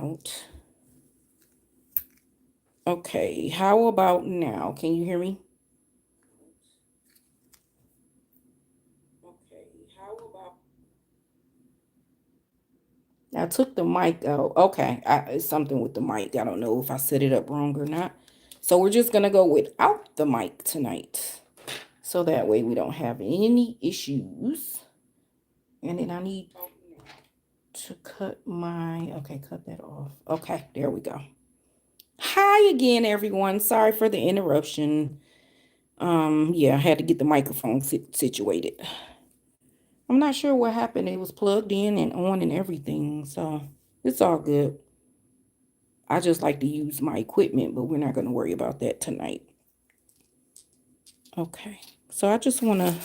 out. Okay, how about now? Can you hear me? Okay, how about I took the mic out. Okay, it's something with the mic. I don't know if I set it up wrong or not. So we're just gonna go without the mic tonight. So that way we don't have any issues. And then I need to cut that off. Okay, there we go. Hi again, everyone. Sorry for the interruption. Yeah, I had to get the microphone situated. I'm not sure what happened. It was plugged in and on and everything, so it's all good. I just like to use my equipment, but we're not going to worry about that tonight. Okay, so I just want to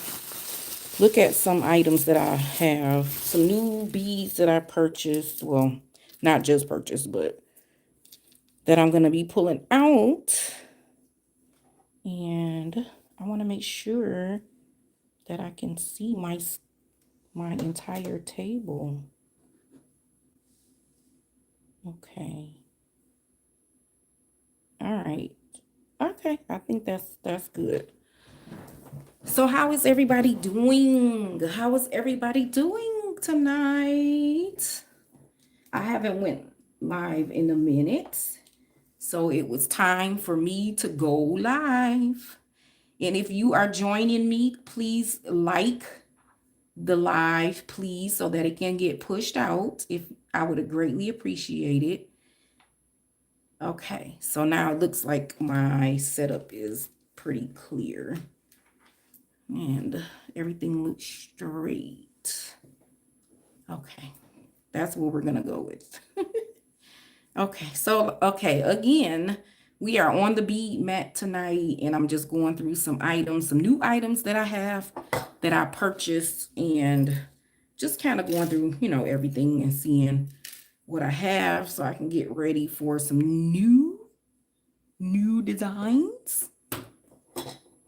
look at some items that I have, some new beads that I purchased. Well, not just purchased, but that I'm going to be pulling out. And I want to make sure that I can see my entire table. Okay. All right. Okay, I think that's good. So how is everybody doing? How is everybody doing tonight? I haven't went live in a minute. So it was time for me to go live. And if you are joining me, please like the live, please, so that it can get pushed out. If I would greatly appreciate it. Okay, so now it looks like my setup is pretty clear. And everything looks straight. Okay, that's what we're gonna go with. Okay, again, we are on the bead mat tonight, and I'm just going through some items, some new items that I have that I purchased, and just kind of going through, everything and seeing what I have so I can get ready for some new designs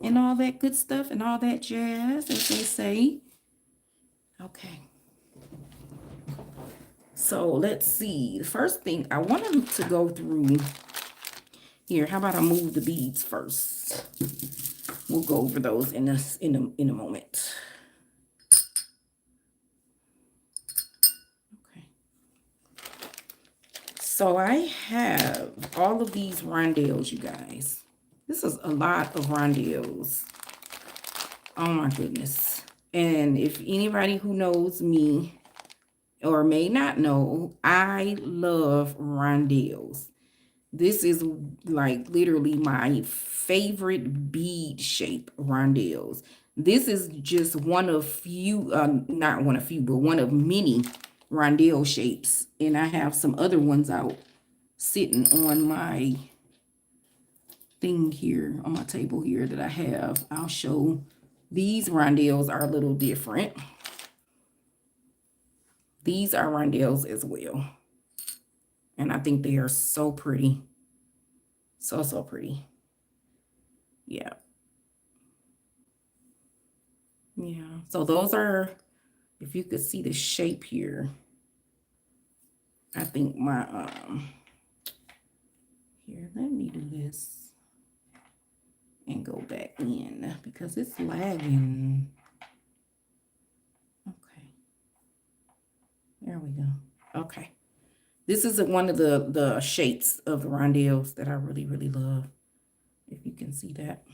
and all that good stuff and all that jazz, as they say. Okay. So let's see. The first thing I wanted to go through here. How about I move the beads first? We'll go over those in a moment. Okay. So I have all of these rondelles, you guys. This is a lot of rondelles. Oh my goodness. And if anybody who knows me or may not know, I love rondelles. This is like literally my favorite bead shape rondelles. This is just one of few, not one of few, but one of many rondelle shapes. And I have some other ones out sitting on my thing here, on my table here that I have. I'll show. These rondelles are a little different. These are rondelles as well. And I think they are so pretty. So pretty. Yeah. Yeah. So those are, if you could see the shape here, I think my, here, let me do this and go back in because it's lagging. Okay. There we go. Okay. This is one of the shapes of the rondelles that I really, really love. If you can see that.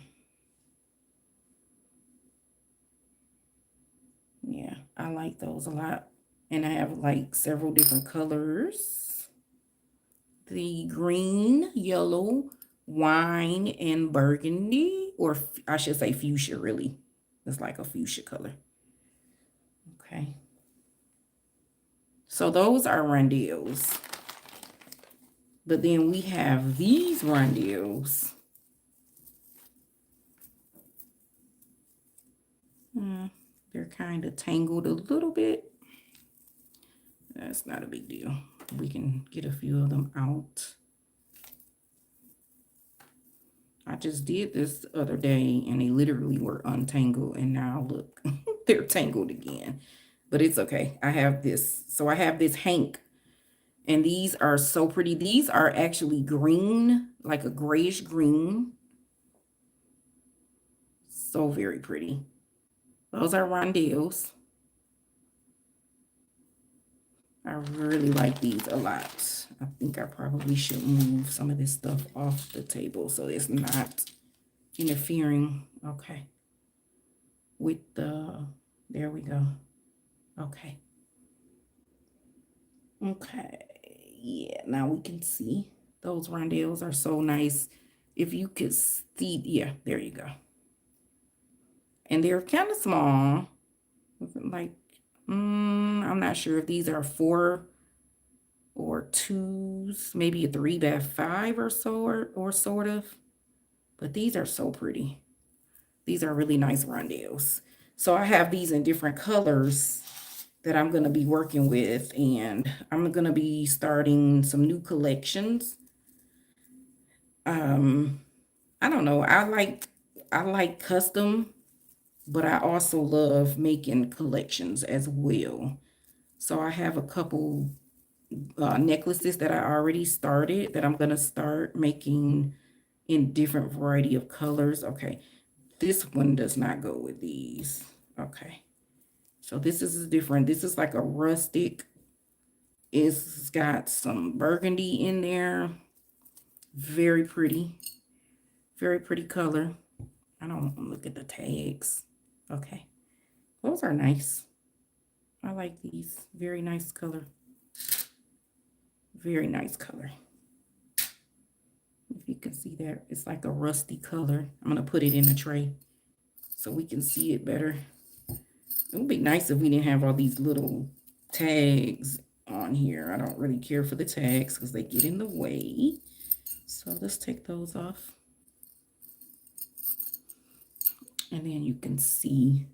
Yeah, I like those a lot. And I have like several different colors. The green, yellow, wine, and burgundy. Or I should say fuchsia, really. It's like a fuchsia color. Okay. So those are rondelles. But then we have these rondelles. They're kind of tangled a little bit. That's not a big deal. We can get a few of them out. I just did this the other day and they literally were untangled, and now look, they're tangled again. But it's okay. I have this. So I have this hank, And these are so pretty. These are actually green, like a grayish green. So very pretty. Those are rondelles. I really like these a lot. I think I probably should move some of this stuff off the table so it's not interfering. Okay. With the, there we go. Okay. Okay. Yeah, now we can see those rondelles are so nice. If you could see, yeah, there you go. And they're kind of small. Like, I'm not sure if these are 4 or 2s, maybe a 3x5 or so, or sort of. But these are so pretty. These are really nice rondelles. So I have these in different colors that I'm going to be working with, and I'm going to be starting some new collections. I don't know. I like custom, but I also love making collections as well. So I have a couple necklaces that I already started that I'm going to start making in different variety of colors. Okay. This one does not go with these. Okay. So this is different. This is like a rustic. It's got some burgundy in there. Very pretty. Very pretty color. I don't look at the tags. Okay. Those are nice. I like these. Very nice color. Very nice color. If you can see that, it's like a rusty color. I'm going to put it in a tray so we can see it better. It would be nice if we didn't have all these little tags on here. I don't really care for the tags because they get in the way. So let's take those off. And then you can see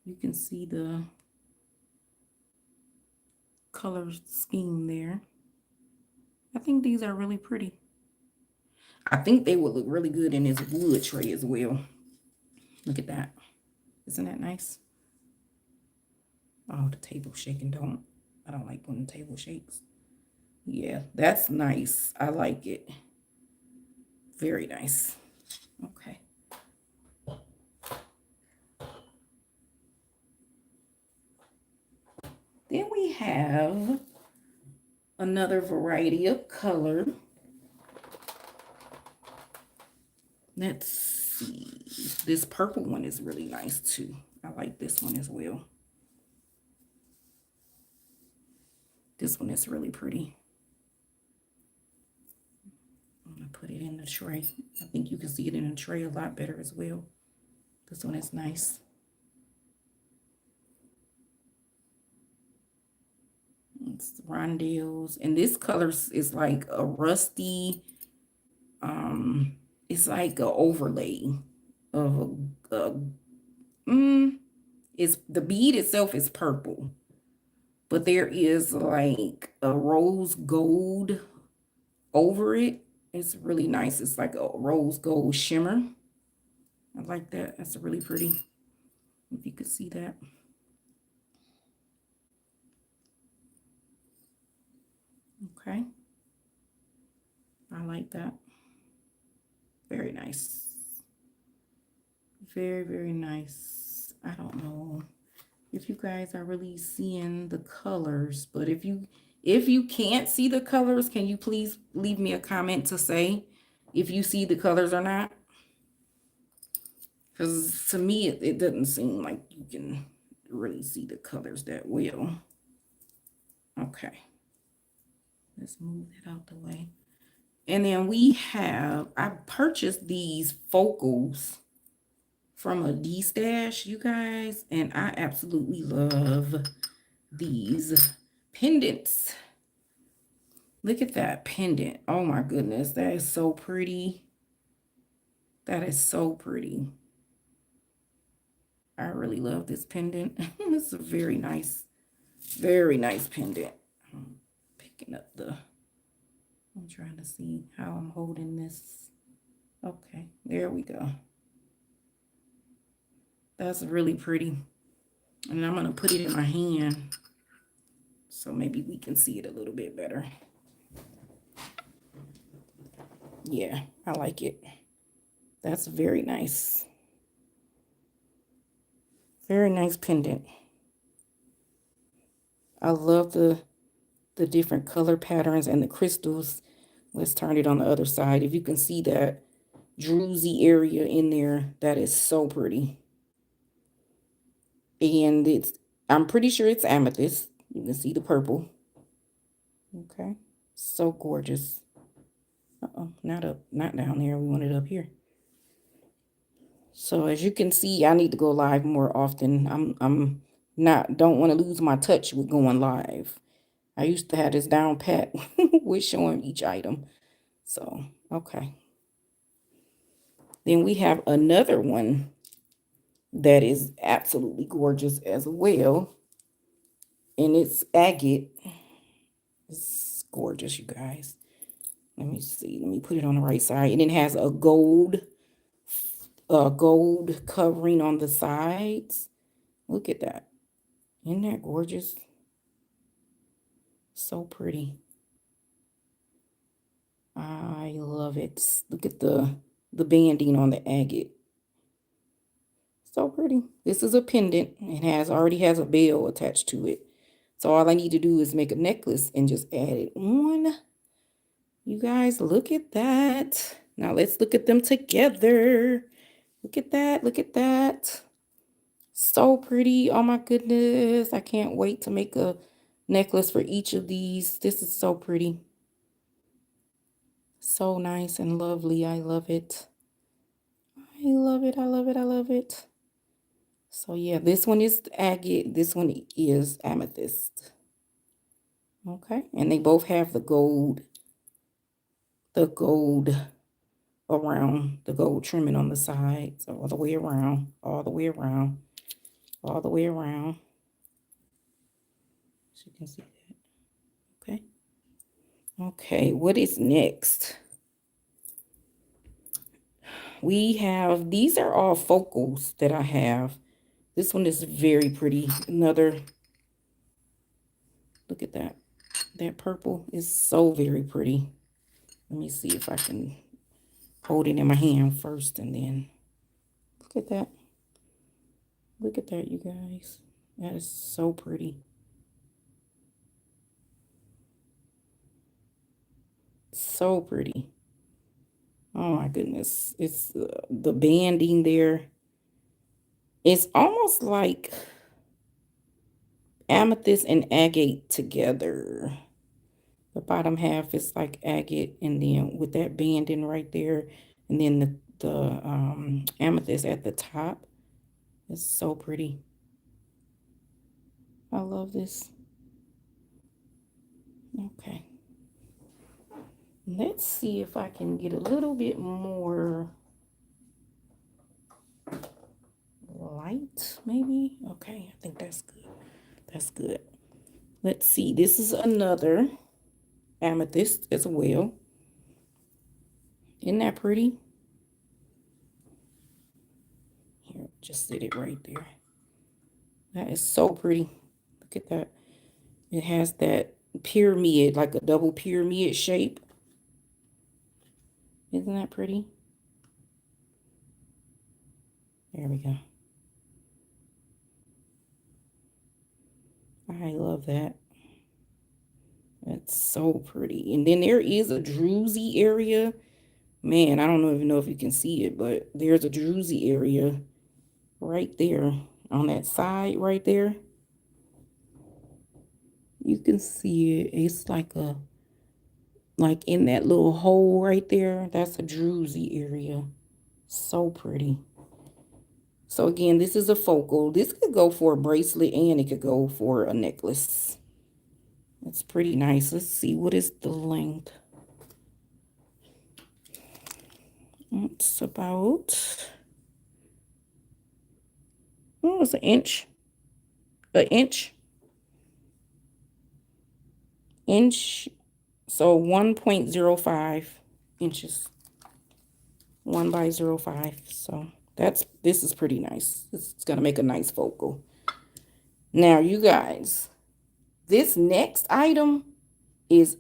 the color scheme there. I think these are really pretty. I think they would look really good in this wood tray as well. Look at that. Isn't that nice? Oh, the table shaking. I don't like when the table shakes. Yeah, that's nice. I like it. Very nice. Okay. Then we have another variety of color. Let's see. This purple one is really nice too. I like this one as well. This one is really pretty. I'm going to put it in the tray. I think you can see it in the tray a lot better as well. This one is nice. It's rondelles. And this color is like a rusty, it's like an overlay of it's the bead itself is purple, but there is like a rose gold over it. It's really nice. It's like a rose gold shimmer. I like that. That's really pretty. If you could see that. Okay. I like that. Very nice. Very, very nice. I don't know if you guys are really seeing the colors, but if you can't see the colors, can you please leave me a comment to say if you see the colors or not? Because to me, it doesn't seem like you can really see the colors that well. Okay. Let's move that out the way. And then I purchased these focals from a D-stash, you guys, and I absolutely love these pendants. Look at that pendant. Oh my goodness, that is so pretty. That is so pretty. I really love this pendant. It's a very nice pendant. I'm picking up I'm trying to see how I'm holding this. Okay, there we go. That's really pretty. And I'm going to put it in my hand so maybe we can see it a little bit better. Yeah, I like it. That's very nice. Very nice pendant. I love the different color patterns and the crystals. Let's turn it on the other side. If you can see that druzy area in there, that is so pretty. And I'm pretty sure it's amethyst. You can see the purple. Okay. So gorgeous. Uh-oh, not down there. We want it up here. So as you can see, I need to go live more often. I'm don't want to lose my touch with going live. I used to have this down pat with showing each item. So, okay. Then we have another one that is absolutely gorgeous as well. And it's agate. It's gorgeous, you guys. Let me see. Let me put it on the right side. And it has a gold covering on the sides. Look at that. Isn't that gorgeous? So pretty. I love it. Look at the banding on the agate. So pretty. This is a pendant. It already has a bell attached to it. So all I need to do is make a necklace and just add it on. You guys, look at that. Now let's look at them together. Look at that. Look at that. So pretty. Oh my goodness. I can't wait to make a necklace for each of these. This is so pretty. So nice and lovely. I love it. I love it. I love it. I love it. So yeah, this one is agate. This one is amethyst. Okay. And they both have the gold around, the gold trimming on the sides, all the way around, all the way around, all the way around. So you can see that. Okay. Okay, what is next? These are all focals that I have. This one is very pretty. Look at that. That purple is so very pretty. Let me see if I can hold it in my hand first and then look at that. Look at that, you guys. That is so pretty. So pretty. Oh my goodness. It's the banding there. It's almost like amethyst and agate together. The bottom half is like agate, and then with that banding right there, and then the amethyst at the top. It's so pretty. I love this. Okay. Let's see if I can get a little bit more light, maybe. Okay, I think that's good. That's good. Let's see. This is another amethyst as well. Isn't that pretty? Here, just sit it right there. That is so pretty. Look at that. It has that pyramid, like a double pyramid shape. Isn't that pretty? There we go. I love that. That's so pretty. And then there is a druzy area. Man, I don't even know if you can see it, but there's a druzy area right there on that side right there. You can see it. It's like in that little hole right there. That's a druzy area. So pretty. So again, this is a focal. This could go for a bracelet and it could go for a necklace. It's pretty nice. Let's see, what is the length? It's about, oh, it's an inch. Inch. So 1.05 inches. 1 by 0.5. So this is pretty nice. It's gonna make a nice focal. Now, you guys, This next item is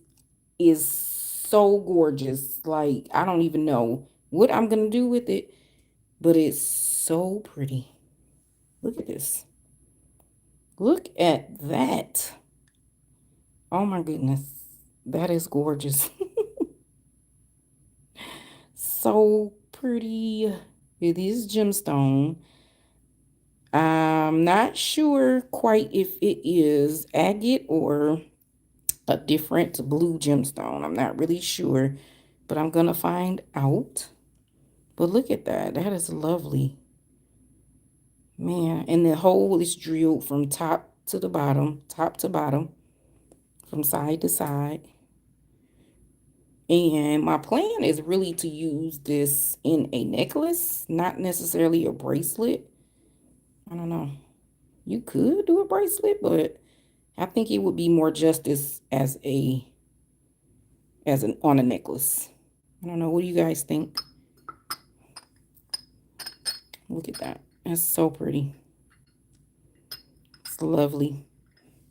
is so gorgeous. Like, I don't even know what I'm gonna do with it, but it's so pretty. Look at this. Look at that. Oh my goodness. That is gorgeous. So pretty. It is gemstone. I'm not sure quite if it is agate or a different blue gemstone. I'm not really sure, but I'm gonna find out. But look at that. That is lovely. Man, and the hole is drilled from top to the bottom, top to bottom, from side to side. And my plan is really to use this in a necklace, not necessarily a bracelet. I don't know. You could do a bracelet, but I think it would be more justice as an on a necklace. I don't know. What do you guys think? Look at that. That's so pretty. It's lovely.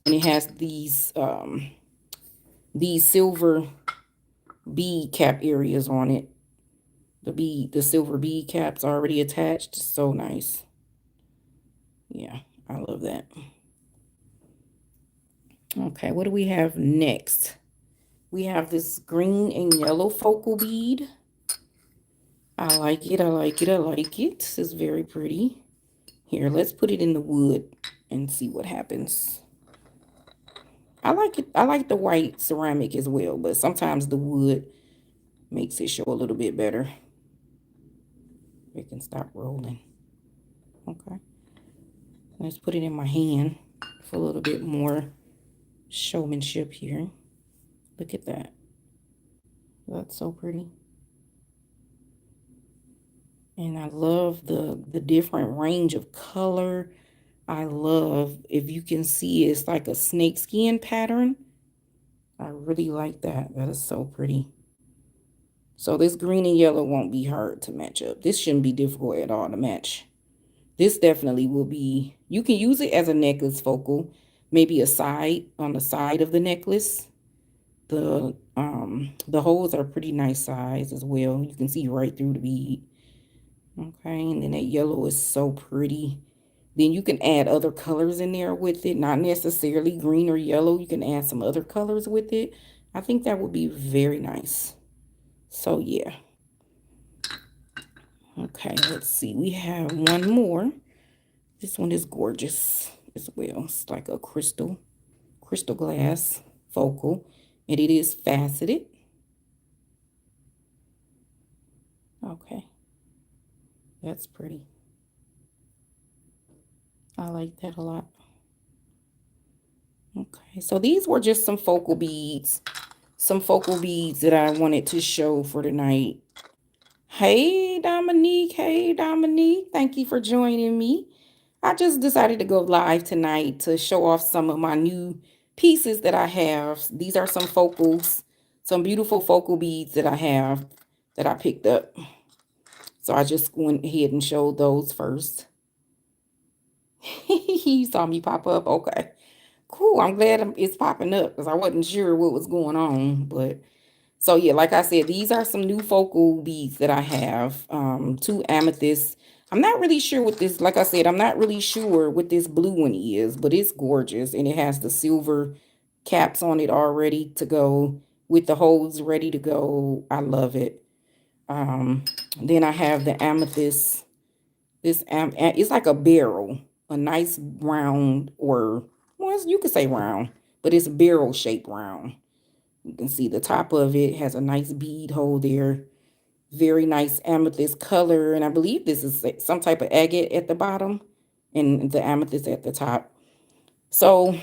And it has these silver bead cap areas on it. The silver bead caps already attached. So nice. Yeah, I love that. Okay, what do we have next? We have this green and yellow focal bead. I like it. I like it. I like it. It's very pretty. Here, let's put it in the wood and see what happens. I like it. I like the white ceramic as well, but sometimes the wood makes it show a little bit better. We can stop rolling. Okay. Let's put it in my hand for a little bit more showmanship here. Look at that. That's so pretty. And I love the different range of color. I love, if you can see, it's like a snake skin pattern. I really like that. That is so pretty. So this green and yellow won't be hard to match up. This shouldn't be difficult at all to match. This definitely will be, you can use it as a necklace focal, maybe a side, on the side of the necklace. The holes are pretty nice size as well. You can see right through the bead. Okay, and then that yellow is so pretty. Then you can add other colors in there with it, not necessarily green or yellow. You can add some other colors with it. I think that would be very nice. So yeah. Okay, let's see. We have one more. This one is gorgeous as well. It's like a crystal glass focal, and it is faceted. Okay, that's pretty. I like that a lot. Okay, so these were just some focal beads that I wanted to show for tonight. Hey Dominique, thank you for joining me. I just decided to go live tonight to show off some of my new pieces that I have. These are some focals, some beautiful focal beads that I have that I picked up. So I just went ahead and showed those first. You saw me pop up. Okay, cool. I'm glad it's popping up because I wasn't sure what was going on. But so yeah, like I said, these are some new focal beads that I have. Two amethysts. I'm not really sure what this, like I said, I'm not really sure what this blue one is, but it's gorgeous. And it has the silver caps on it already to go with the holes ready to go. I love it. Then I have the amethyst. It's like a barrel, a nice round, or well, you could say round, but it's barrel shaped round. You can see the top of it has a nice bead hole there. Very nice amethyst color. And I believe this is some type of agate at the bottom and the amethyst at the top. So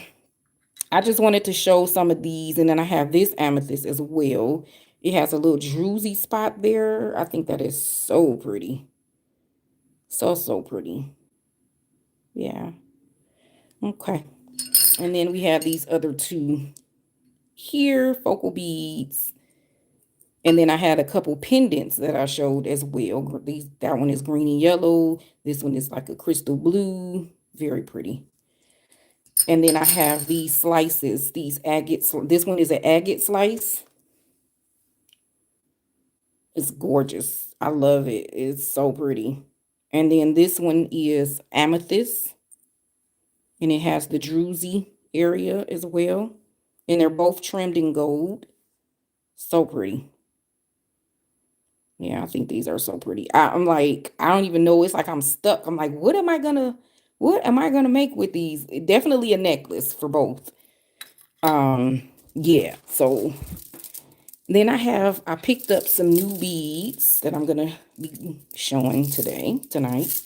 I just wanted to show some of these. And then I have this amethyst as well. It has a little druzy spot there. I think that is so pretty. So, so pretty. Yeah. Okay. And then we have these other two here, focal beads. And then I had a couple pendants that I showed as well. That one is green and yellow. This one is like a crystal blue. Very pretty. And then I have these slices, these agate. This one is an agate slice. It's gorgeous. I love it. It's so pretty. And then this one is amethyst, and it has the druzy area as well. And they're both trimmed in gold. So pretty. Yeah, I think these are so pretty. I'm like, I don't even know. It's like I'm stuck. I'm like, what am I gonna make with these? Definitely a necklace for both. Yeah. So then I picked up some new beads that I'm gonna be showing tonight.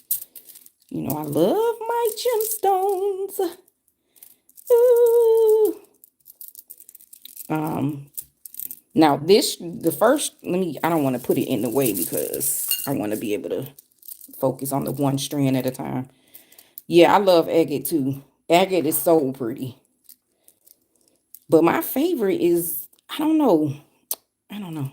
You know, I love my gemstones. Ooh. Um, Now the first, I don't want to put it in the way because I want to be able to focus on the one strand at a time. Yeah, I love agate too. Agate is so pretty. But my favorite is, I don't know. I don't know.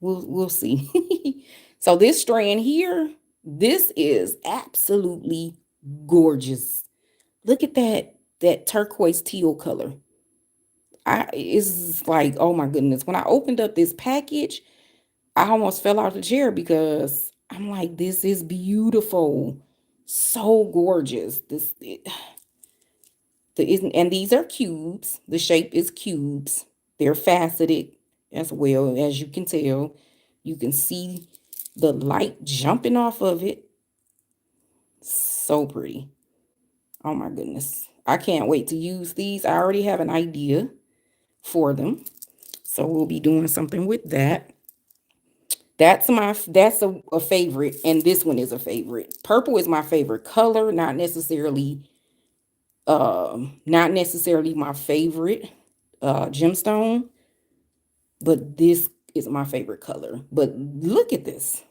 We'll see. So this strand here, this is absolutely gorgeous. Look at that turquoise teal color. It's like, oh my goodness. When I opened up this package, I almost fell out of the chair because I'm like, this is beautiful. So gorgeous. And these are cubes. The shape is cubes. They're faceted as well, as you can tell. You can see the light jumping off of it. So pretty. Oh my goodness. I can't wait to use these. I already have an idea for them. So we'll be doing something with that. That's a favorite, and this one is a favorite. Purple is my favorite color, not necessarily my favorite gemstone, but this is my favorite color. But look at this.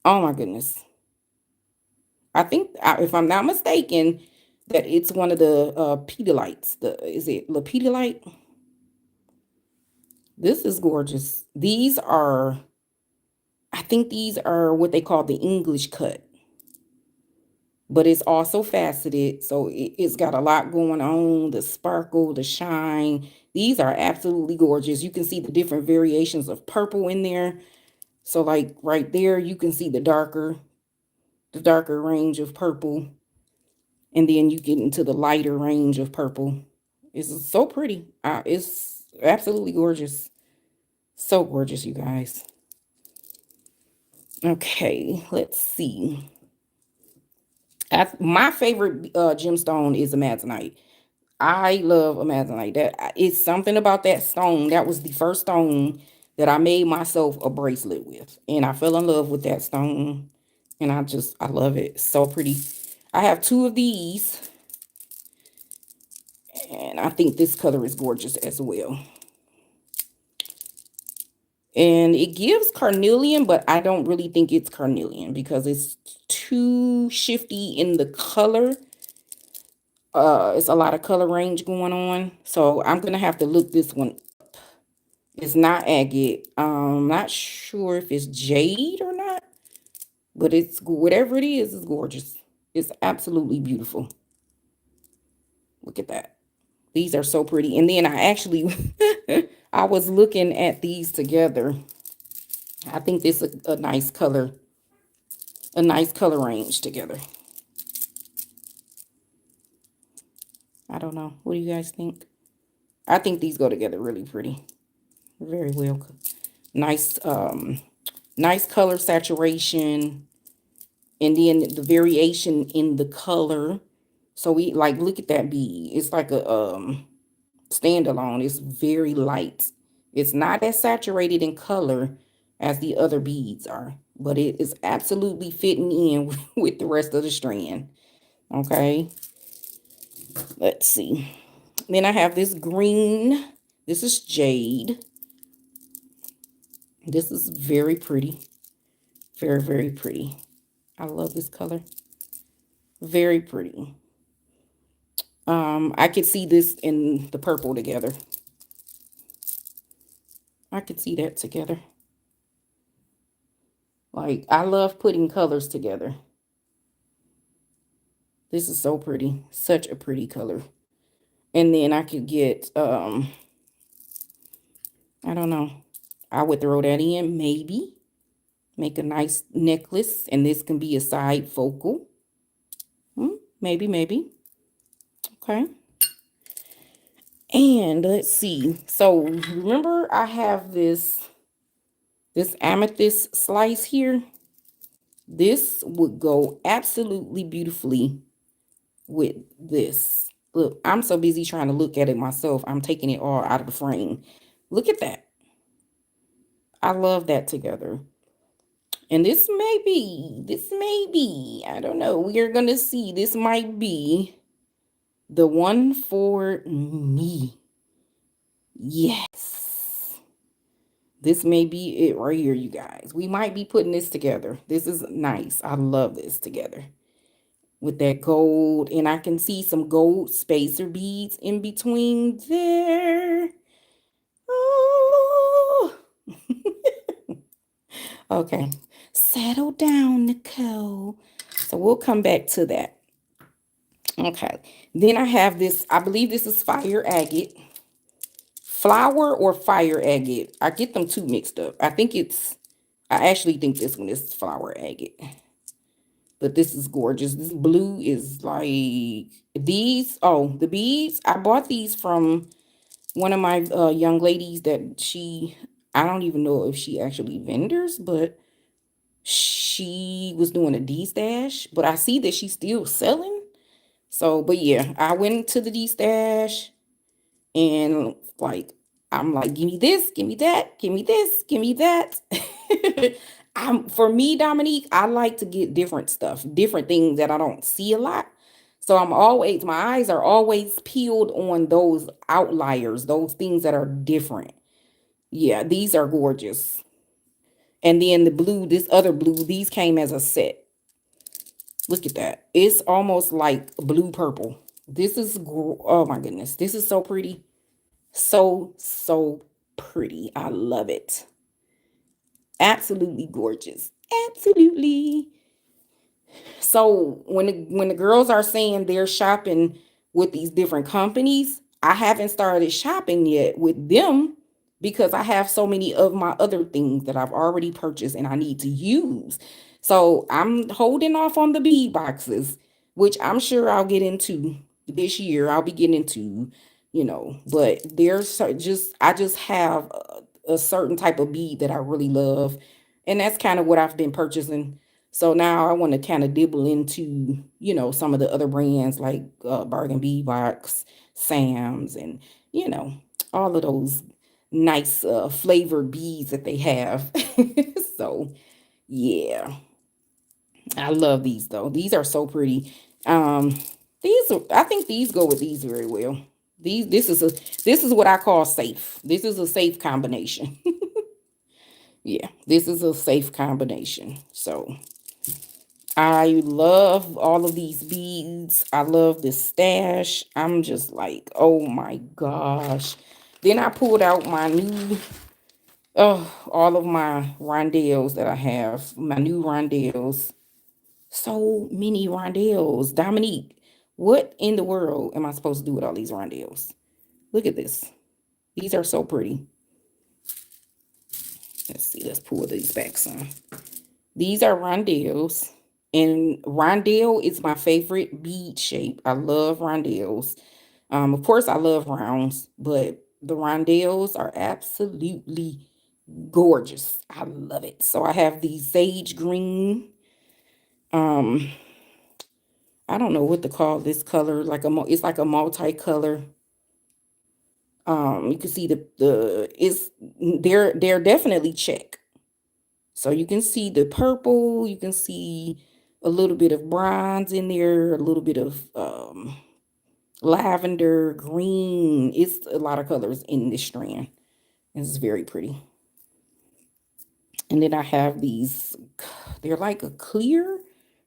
Oh my goodness. I think, if I'm not mistaken, that it's one of the pedalites. Is it lepidolite? This is gorgeous. I think these are what they call the English cut, but it's also faceted. So it's got a lot going on, the sparkle, the shine. These are absolutely gorgeous. You can see the different variations of purple in there. So like right there, you can see the darker range of purple. And then you get into the lighter range of purple. It's so pretty. It's absolutely gorgeous. So gorgeous, you guys. Okay, let's see. My favorite gemstone is amazonite. I love amazonite. That it's something about that stone. That was the first stone that I made myself a bracelet with, and I fell in love with that stone. And I love it. So pretty. I have two of these, and I think this color is gorgeous as well. And it gives carnelian, but I don't really think it's carnelian because it's too shifty in the color. It's a lot of color range going on. So I'm gonna have to look this one. It's not agate. Not sure if it's jade or not, but it's whatever it is, it's gorgeous. It's absolutely beautiful. Look at that. These are so pretty. And then I actually I was looking at these together. I think this is a nice color range together. I don't know. What do you guys think? I think these go together really pretty. Very well. Nice, nice color saturation. And then the variation in the color. So we like, look at that bead. It's like a standalone. It's very light. It's not as saturated in color as the other beads are, but it is absolutely fitting in with the rest of the strand. Okay, let's see. Then I have this green. This is jade. This is very pretty. Very, very pretty. I love this color. Very pretty. I could see this in the purple together. I could see that together. Like, I love putting colors together. This is so pretty. Such a pretty color. And then I could get, I don't know. I would throw that in, maybe. Make a nice necklace. And this can be a side focal. Maybe, maybe. Okay. And let's see. So remember I have this amethyst slice here. This would go absolutely beautifully with this. Look, I'm so busy trying to look at it myself. I'm taking it all out of the frame. Look at that. I love that together. And this may be, I don't know. We are going to see. This might be the one for me. Yes. This may be it right here, you guys. We might be putting this together. This is nice. I love this together. With that gold. And I can see some gold spacer beads in between there. Oh. Okay. Settle down, Nicole. So we'll come back to that. Okay. Then I have this. I believe this is fire agate. Flower or fire agate. I get them two mixed up. I actually think this one is flower agate. But this is gorgeous. This blue is like these. Oh, the beads. I bought these from one of my young ladies that I don't even know if she actually vendors, but she was doing a D-stash. But I see that she's still selling. So, but yeah, I went to the D-stash and like, I'm like, give me this, give me that, give me this, give me that. For me, Dominique, I like to get different stuff, different things that I don't see a lot. So my eyes are always peeled on those outliers, those things that are different. Yeah, these are gorgeous. And then the blue, this other blue, these came as a set. Look at that. It's almost like blue purple. Oh my goodness. This is so pretty. So, so pretty. I love it. Absolutely gorgeous. Absolutely. So when the girls are saying they're shopping with these different companies, I haven't started shopping yet with them because I have so many of my other things that I've already purchased and I need to use. So I'm holding off on the bead boxes, which I'm sure I'll get into this year. I'll be getting into, but I just have a certain type of bead that I really love. And that's kind of what I've been purchasing. So now I want to kind of dibble into, some of the other brands like Bargain Bee Box, Sam's, and, you know, all of those nice flavored beads that they have. So, yeah, I love these though. These are so pretty. Um, I think these go with these very well. This is what I call safe. This is a safe combination. Yeah, this is a safe combination. So I love all of these beads. I love this stash. I'm just like, oh my gosh. Then I pulled out all of my rondelles that I have. My new rondelles. So many rondelles. Dominique, what in the world am I supposed to do with all these rondelles? Look at this. These are so pretty. Let's see. Let's pull these back some. These are rondelles. And rondelle is my favorite bead shape. I love rondelles. Of course, I love rounds, but the rondelles are absolutely gorgeous. I love it. So I have the sage green. Um, I don't know what to call this color. It's like a multicolor. You can see they're definitely check. So you can see the purple, you can see a little bit of bronze in there, a little bit of lavender, green. It's a lot of colors in this strand. It's very pretty. And then I have these, they're like a clear,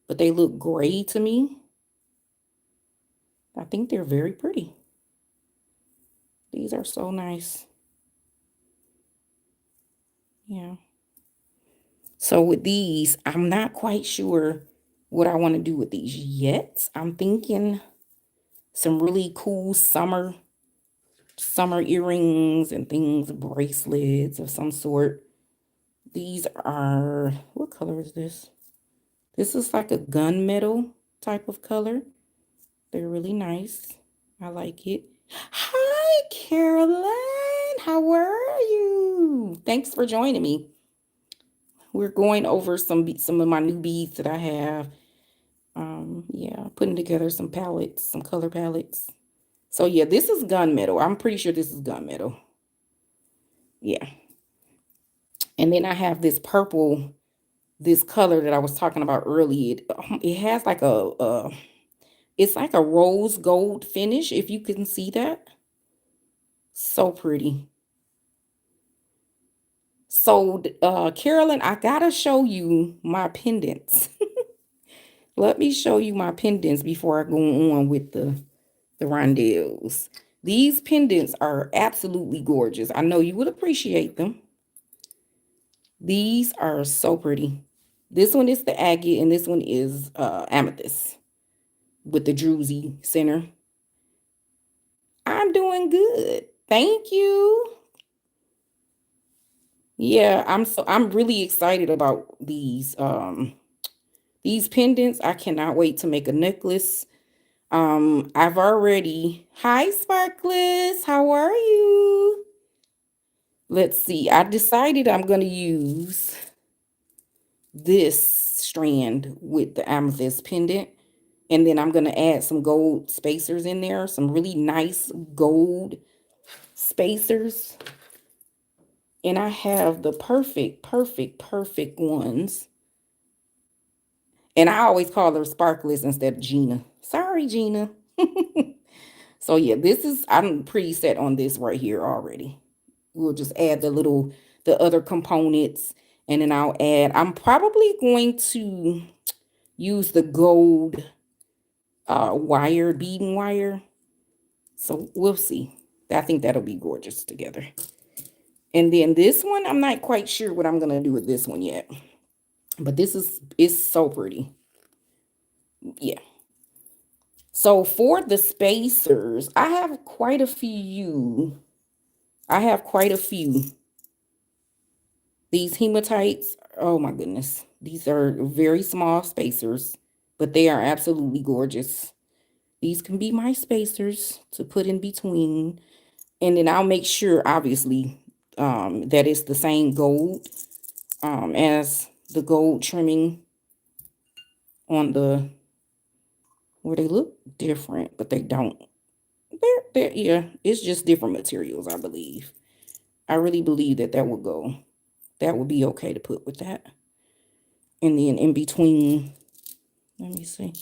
but they look gray to me. I think they're very pretty. These are so nice. Yeah. So with these, I'm not quite sure what I want to do with these yet. I'm thinking some really cool summer earrings and things, bracelets of some sort. These are, what color is this? This is like a gunmetal type of color. They're really nice. I like it. Hi, Caroline. How are you? Thanks for joining me. We're going over some of my new beads that I have. Yeah, putting together some palettes, some color palettes. So yeah, this is gunmetal. I'm pretty sure this is gunmetal. Yeah. And then I have this purple, this color that I was talking about earlier. It has like it's like a rose gold finish, if you can see that. So pretty. So, Carolyn, I gotta show you my pendants. Let me show you my pendants before I go on with the rondelles. These pendants are absolutely gorgeous. I know you would appreciate them. These are so pretty. This one is the agate, and this one is amethyst with the druzy center. I'm doing good. Thank you. Yeah, I'm really excited about these pendants. I cannot wait to make a necklace. I've already, hi Sparkless, how are you? Let's see. I decided I'm going to use this strand with the amethyst pendant. And then I'm going to add some gold spacers in there, some really nice gold spacers. And I have the perfect ones. And I always call her Sparkless instead of Gina. Sorry, Gina. So yeah, I'm pretty set on this right here already. We'll just add the other components. And then I'm probably going to use the gold wire, beading wire. So we'll see. I think that'll be gorgeous together. And then this one, I'm not quite sure what I'm going to do with this one yet. But it's so pretty. Yeah. So for the spacers, I have quite a few. I have quite a few. These hematites, oh my goodness. These are very small spacers, but they are absolutely gorgeous. These can be my spacers to put in between. And then I'll make sure, obviously, that it's the same gold as the gold trimming on where they look different, but they don't. Yeah, it's just different materials, I believe. I really believe that would go. That would be okay to put with that. And then in between, let me see.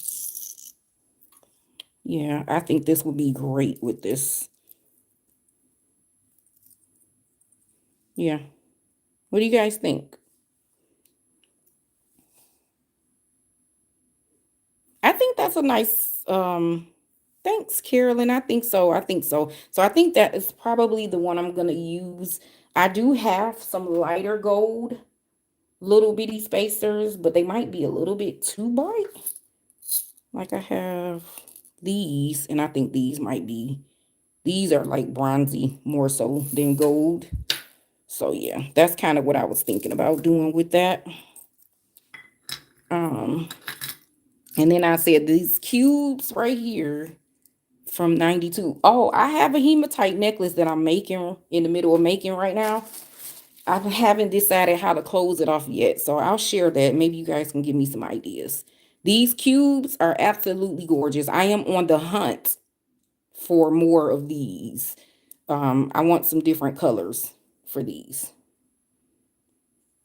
Yeah, I think this would be great with this. Yeah. What do you guys think? I think that's a nice thanks, Carolyn. I think so. I think so. So I think that is probably the one I'm gonna use. I do have some lighter gold little bitty spacers, but they might be a little bit too bright. Like I have these, and I think these are like bronzy more so than gold. So yeah, that's kind of what I was thinking about doing with that. And then I said these cubes right here from 92. Oh, I have a hematite necklace that I'm making in the middle of making right now. I haven't decided how to close it off yet, so I'll share that. Maybe you guys can give me some ideas. These cubes are absolutely gorgeous. I am on the hunt for more of these. I want some different colors for these.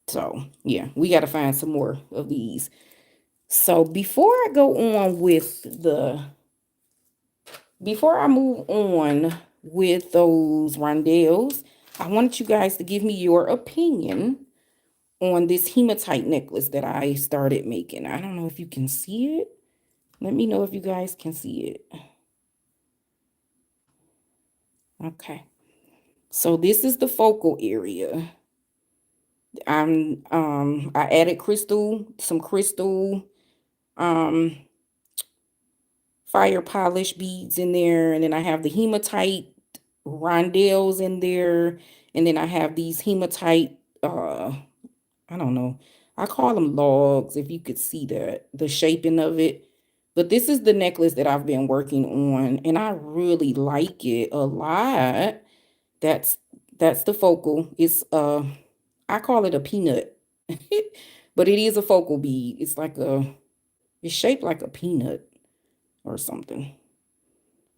So yeah, we got to find some more of these. So before I move on with those rondelles, I wanted you guys to give me your opinion on this hematite necklace that I started making. I don't know if you can see it. Let me know if you guys can see it. Okay. So this is the focal area. I added some crystal um fire polish beads in there, and then I have the hematite rondelles in there, and then I have these hematite I don't know. I call them logs, if you could see the shaping of it. But this is the necklace that I've been working on, and I really like it a lot. That's that's the focal. It's I call it a peanut. But it is a focal bead. It's shaped like a peanut or something.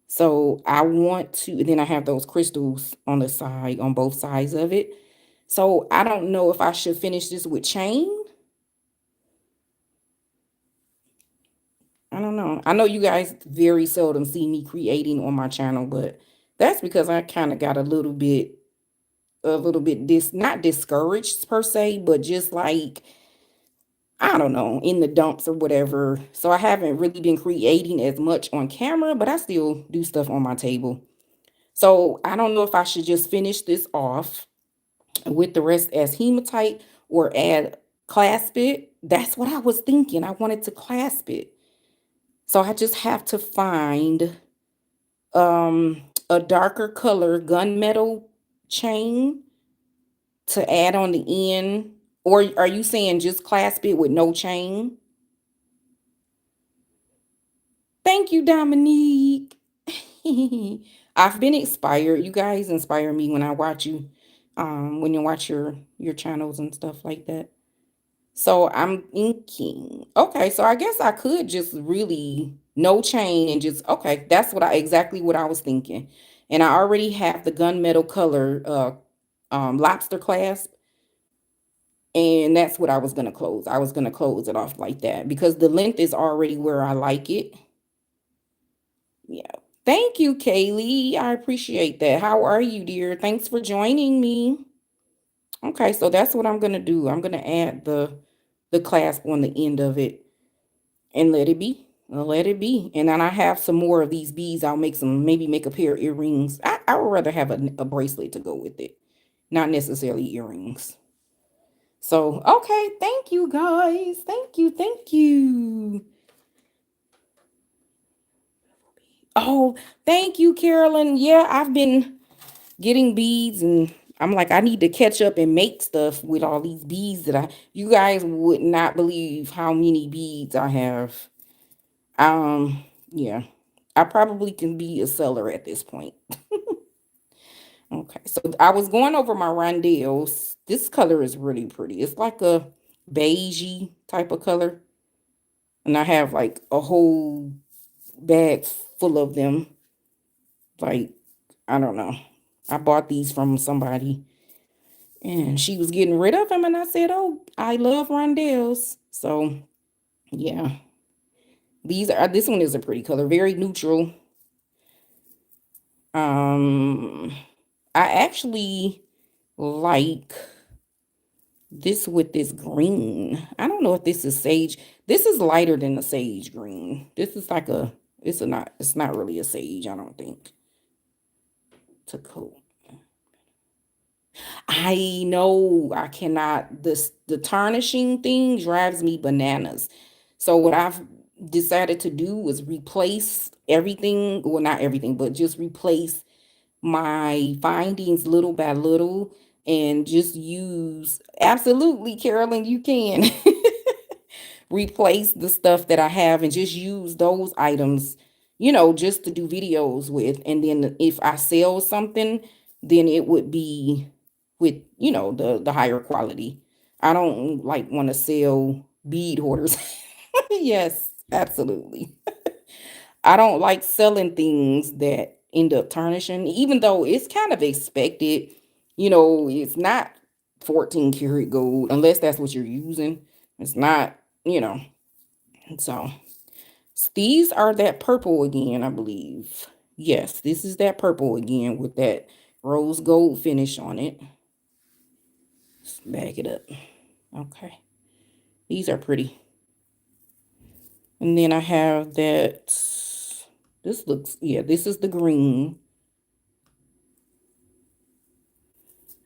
So I want to, and then I have those crystals on the side, on both sides of it. So I don't know if I should finish this with chain. I don't know. I know you guys very seldom see me creating on my channel, but that's because I kind of got a little bit not discouraged per se, but just like, I don't know, in the dumps or whatever. So I haven't really been creating as much on camera, but I still do stuff on my table. So I don't know if I should just finish this off with the rest as hematite or add clasp it. That's what I was thinking. I wanted to clasp it. So I just have to find a darker color gunmetal chain to add on the end. Or are you saying just clasp it with no chain? Thank you, Dominique. I've been inspired. You guys inspire me when I watch you, when you watch your channels and stuff like that. So I'm thinking, okay, so I guess I could just really no chain and just okay, that's exactly what I was thinking. And I already have the gunmetal color lobster clasp, and that's what I was gonna close. I was gonna close it off like that because the length is already where I like it. Yeah. Thank you, Kaylee. I appreciate that. How are you, dear? Thanks for joining me. Okay, so that's what I'm gonna do. I'm gonna add the clasp on the end of it and let it be. I'll let it be. And then I have some more of these beads. I'll maybe make a pair of earrings. I would rather have a bracelet to go with it, not necessarily earrings. So, okay, thank you guys. Thank you. Thank you. Oh, thank you, Carolyn. Yeah, I've been getting beads and I'm like, I need to catch up and make stuff with all these beads you guys would not believe how many beads I have. Yeah, I probably can be a seller at this point. Okay, so I was going over my rondelles. This color is really pretty. It's like a beigey type of color. And I have like a whole bag full of them. Like, I don't know. I bought these from somebody and she was getting rid of them. And I said, oh, I love rondelles. So, yeah. This one is a pretty color, very neutral. Um, I actually like this with this green. I don't know if this is sage. This is lighter than the sage green. This is like it's not really a sage, I don't think. To coat. I know I cannot, the tarnishing thing drives me bananas. So what I've decided to do is replace everything, well, not everything, but just replace my findings little by little and just use, absolutely, Carolyn, you can replace the stuff that I have and just use those items, just to do videos with. And then if I sell something, then it would be with, the higher quality. I don't like want to sell bead hoarders. Yes, absolutely. I don't like selling things that end up tarnishing, even though it's kind of expected. It's not 14 karat gold unless that's what you're using. It's not, you know. So these are that purple again, I believe. Yes, this is that purple again with that rose gold finish on it. Let's back it up. Okay. These are pretty. And then I have that. This is the green.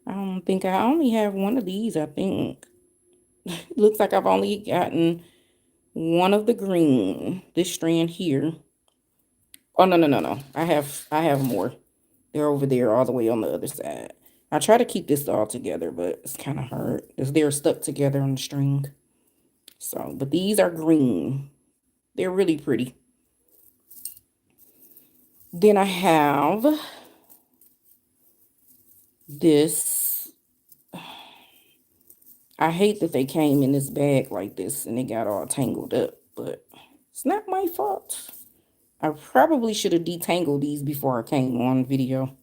I don't think I only have one of these, I think. Looks like I've only gotten one of the green, this strand here. Oh, no, no, no, no. I have more. They're over there all the way on the other side. I try to keep this all together, but it's kind of hard because they're stuck together on the string. So, but these are green. They're really pretty. Then I have this. I hate that they came in this bag like this and they got all tangled up, but it's not my fault. I probably should have detangled these before I came on video,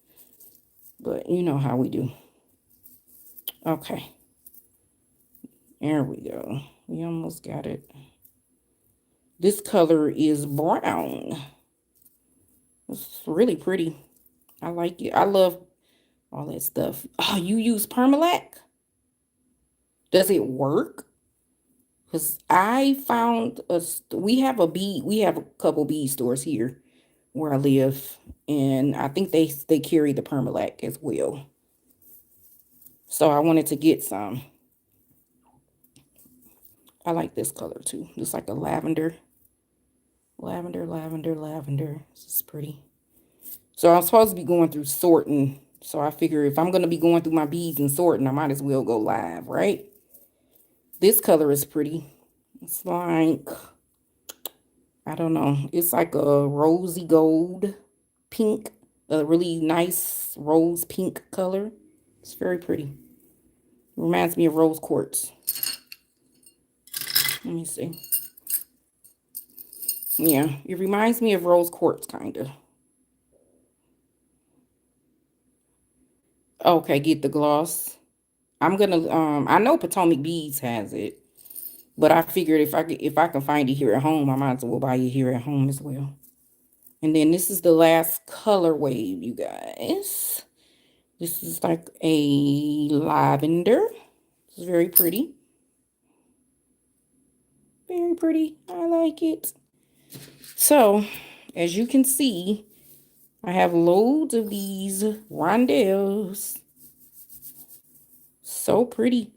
but you know how we do. Okay, there we go. We almost got it. This color is brown. It's really pretty. I like it. I love all that stuff. Oh, you use permalac? Does it work? Because I found we have a couple bead stores here where I live, and I think they carry the permalac as well. So I wanted to get some. I like this color too. It's like a lavender. Lavender, lavender, lavender. This is pretty. So I'm supposed to be going through sorting. So I figure if I'm going to be going through my beads and sorting, I might as well go live, right? This color is pretty. It's like, I don't know. It's like a rosy gold pink. A really nice rose pink color. It's very pretty. Reminds me of rose quartz. Let me see. Yeah, it reminds me of rose quartz, kind of. Okay, get the gloss. I'm gonna I know Potomac Beads has it, but I figured if I can find it here at home, I might as well buy it here at home as well. And then this is the last color wave, you guys. This is like a lavender. It's very pretty. Very pretty. I like it. So, as you can see, I have loads of these rondelles. So pretty.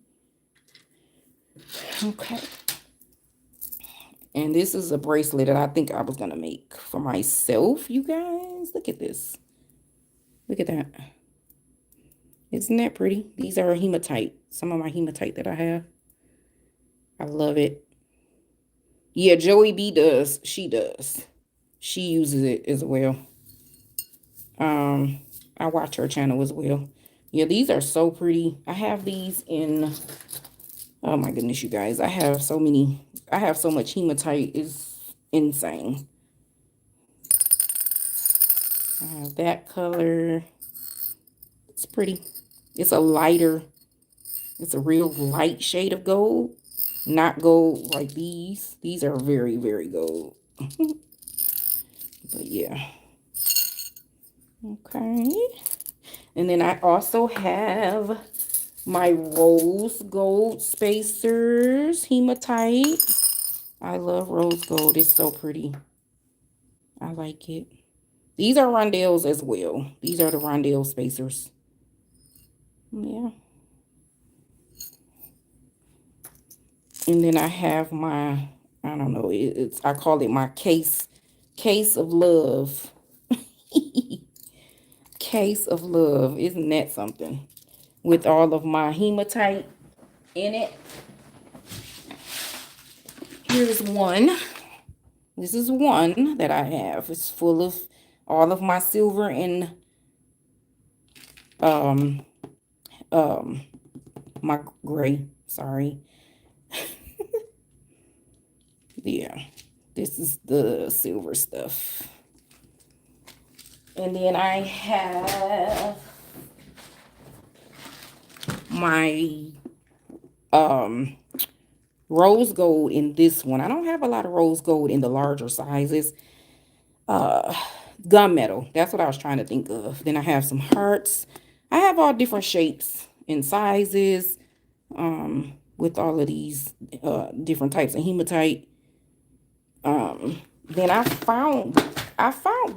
Okay. And this is a bracelet that I think I was going to make for myself, you guys. Look at this. Look at that. Isn't that pretty? These are hematite. Some of my hematite that I have. I love it. Yeah, Joey B does. She does. She uses it as well. I watch her channel as well. Yeah, these are so pretty. I have these in, oh my goodness, you guys. I have so much hematite. It's insane. I have that color. It's pretty. It's a real light shade of gold. Not gold like these. These are very, very gold. But yeah. Okay. And then I also have my rose gold spacers, hematite. I love rose gold. It's so pretty. I like it. These are rondelles as well. These are the rondelle spacers. Yeah. And then I have my, I don't know, I call it my case of love. Case of love. Isn't that something? With all of my hematite in it. Here's one. This is one that I have. It's full of all of my silver and my gray. Sorry. Yeah. This is the silver stuff. And then I have my rose gold in this one. I don't have a lot of rose gold in the larger sizes. Gunmetal. That's what I was trying to think of. Then I have some hearts. I have all different shapes and sizes with all of these different types of hematite. Then I found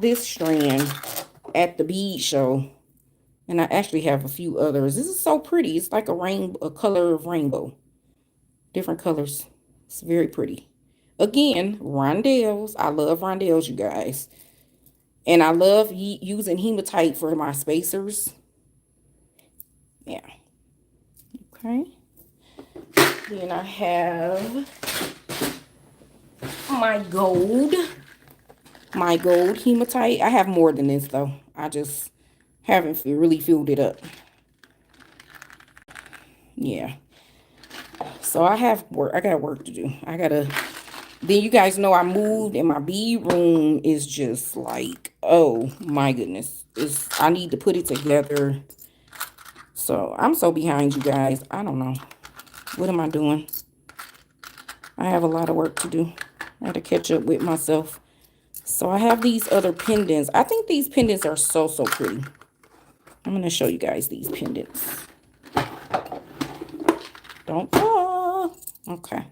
this strand at the bead show, and I actually have a few others. This is so pretty. It's like a color of rainbow, different colors. It's very pretty. Again, rondelles. I love rondelles, you guys. And I love using hematite for my spacers. Yeah. Okay. Then I have my gold. My gold hematite. I have more than this though. I just haven't really filled it up. Yeah. So I have work. I got work to do. I gotta. Then you guys know I moved and my bead room is just like, oh my goodness. I need to put it together. So I'm so behind you guys. I don't know. What am I doing? I have a lot of work to do. I had to catch up with myself. So I have these other pendants. I think these pendants are so, so pretty. I'm going to show you guys these pendants. Don't fall. Okay.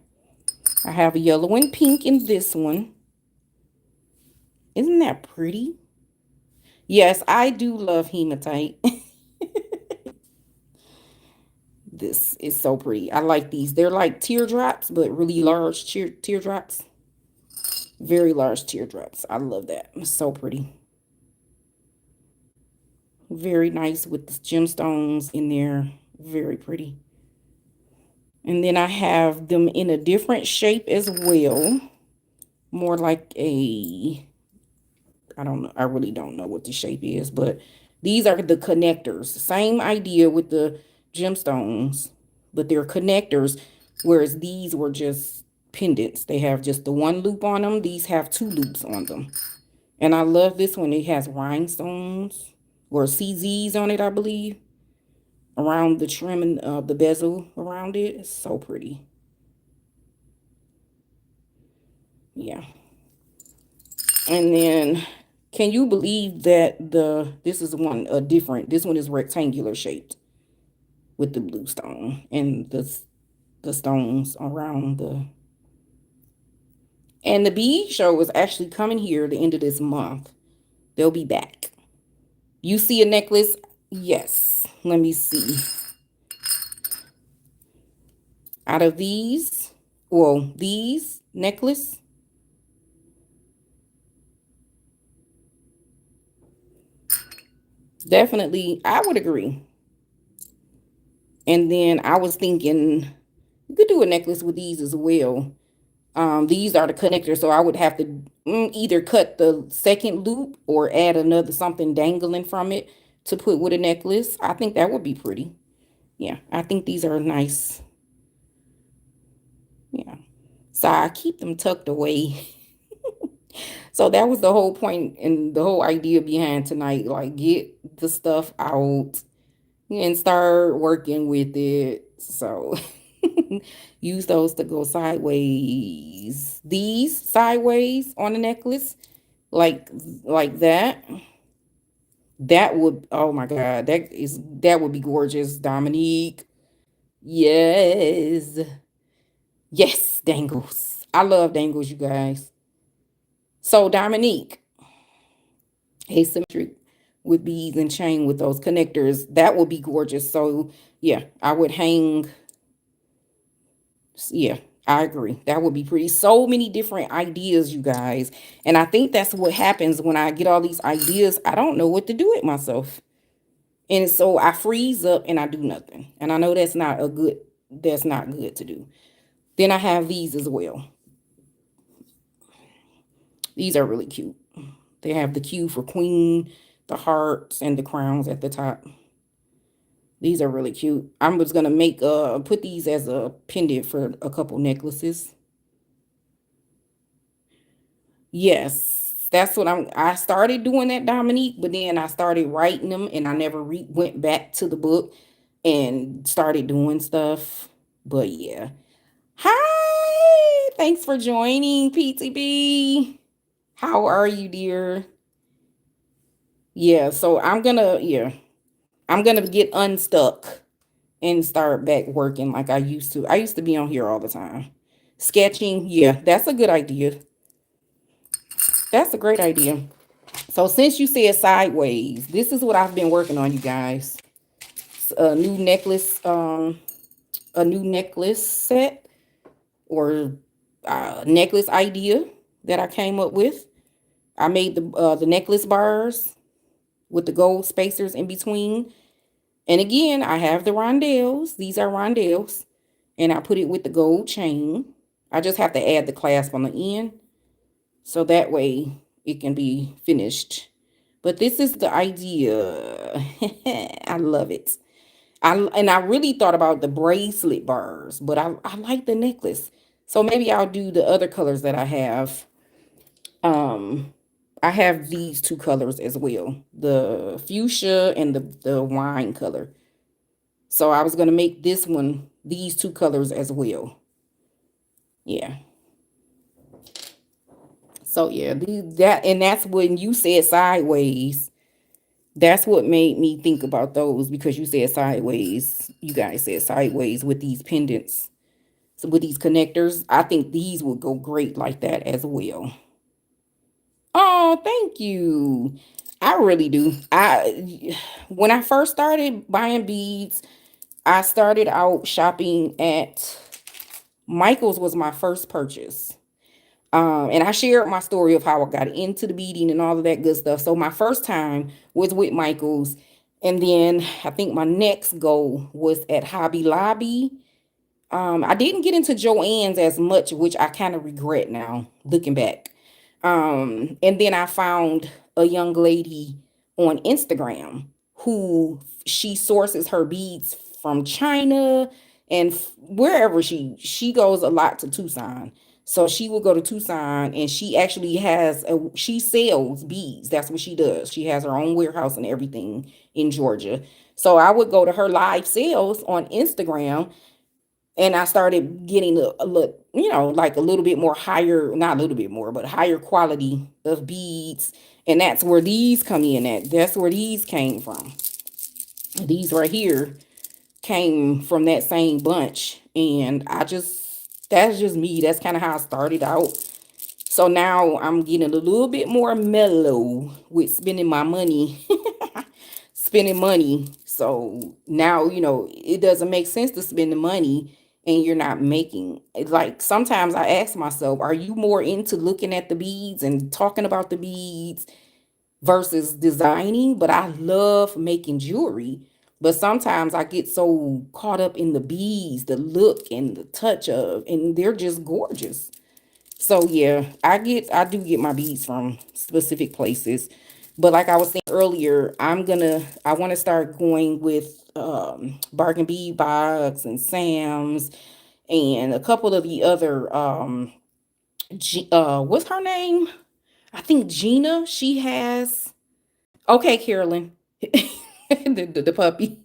I have a yellow and pink in this one. Isn't that pretty? Yes, I do love hematite. This is so pretty. I like these. They're like teardrops, but really large teardrops. Very large teardrops. I love that. It's so pretty. Very nice with the gemstones in there. Very pretty. And then I have them in a different shape as well. More like I don't know. I really don't know what the shape is, but these are the connectors. Same idea with the gemstones, but they're connectors, whereas these were just pendants. They have just the one loop on them. These have two loops on them. And I love this one. It has rhinestones or CZs on it, I believe, around the trimming of the bezel around it. It's so pretty. Yeah. And then can you believe that this is one different, this one is rectangular shaped with the blue stone and the stones around and the bead show is actually coming here at the end of this month. They'll be back. You see a necklace? Yes. Let me see. Out of these, well, these necklace, definitely, I would agree. And then I was thinking you could do a necklace with these as well. These are the connectors, so I would have to either cut the second loop or add another something dangling from it to put with a necklace. I think that would be pretty. Yeah, I think these are nice. Yeah. So I keep them tucked away. So that was the whole point and the whole idea behind tonight. Like, get the stuff out and start working with it. So use those to go sideways. These sideways on the necklace, like that. That would, oh my God, that would be gorgeous, Dominique. Yes. Yes, dangles. I love dangles, you guys. So Dominique, asymmetric with beads and chain with those connectors, that would be gorgeous. So yeah, I would hang. Yeah, I agree. That would be pretty. So many different ideas, you guys. And I think that's what happens when I get all these ideas. I don't know what to do with myself. And so I freeze up and I do nothing. And I know that's not good to do. Then I have these as well. These are really cute. They have the Q for queen, the hearts, and the crowns at the top. These are really cute. I was gonna put these as a pendant for a couple necklaces. Yes, that's what I started doing that, Dominique, but then I started writing them and I never went back to the book and started doing stuff. But yeah. Hi, thanks for joining, PTB. How are you, dear? Yeah, so I'm gonna get unstuck and start back working like I used to. I used to be on here all the time. Sketching, yeah, that's a good idea. That's a great idea. So since you said sideways, this is what I've been working on, you guys. A new necklace, a new necklace set or necklace idea that I came up with. I made the necklace bars with the gold spacers in between. And again, I have the rondelles. These are rondelles. And I put it with the gold chain. I just have to add the clasp on the end. So that way it can be finished. But this is the idea. I love it. I really thought about the bracelet bars, but I like the necklace. So maybe I'll do the other colors that I have. Um, I have these two colors as well, the fuchsia and the wine color. So I was gonna make this one these two colors as well. Yeah. So yeah, that's when you said sideways. That's what made me think about those because you said sideways. You guys said sideways with these pendants. So with these connectors, I think these would go great like that as well. Oh, thank you. I really do. I when I first started buying beads, I started out shopping at Michael's was my first purchase. And I shared my story of how I got into the beading and all of that good stuff. So my first time was with Michael's. And then I think my next goal was at Hobby Lobby. I didn't get into Joann's as much, which I kind of regret now, looking back. And then I found a young lady on Instagram who she sources her beads from China and wherever she goes a lot to Tucson. So she will go to Tucson and she actually she sells beads. That's what she does. She has her own warehouse and everything in Georgia. So I would go to her live sales on Instagram and I started getting a look, like a little bit more higher, not a little bit more, but higher quality of beads. And that's where these come in at. That's where these came from. These right here came from that same bunch. And that's just me. That's kind of how I started out. So now I'm getting a little bit more mellow with spending my money. Spending money. So now, it doesn't make sense to spend the money and you're not making. Like sometimes I ask myself, are you more into looking at the beads and talking about the beads versus designing? But I love making jewelry. But sometimes I get so caught up in the beads, the look and the touch of, and they're just gorgeous. So yeah, I do get my beads from specific places. But like I was saying earlier, I want to start going with Bargain Bead Box and Sam's and a couple of the other what's her name? I think Gina, she has. Okay, Carolyn. The puppy.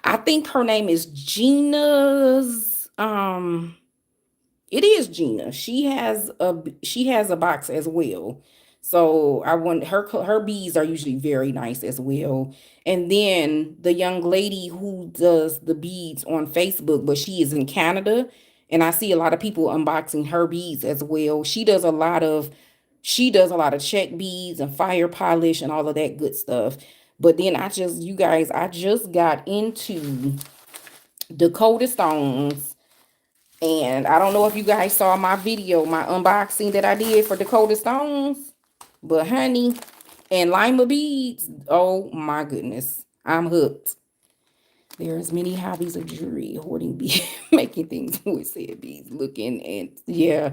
I think her name is Gina's it is Gina. She has a box as well. So I want her beads are usually very nice as well. And then the young lady who does the beads on Facebook, but she is in Canada, and I see a lot of people unboxing her beads as well. She does a lot of check beads and fire polish and all of that good stuff. But then you guys, I just got into Dakota Stones, and I don't know if you guys saw my video, my unboxing that I did for Dakota Stones, but honey, and Lima beads, oh my goodness, I'm hooked. There's many hobbies of jewelry, hoarding beads, making things with said beads, looking and yeah.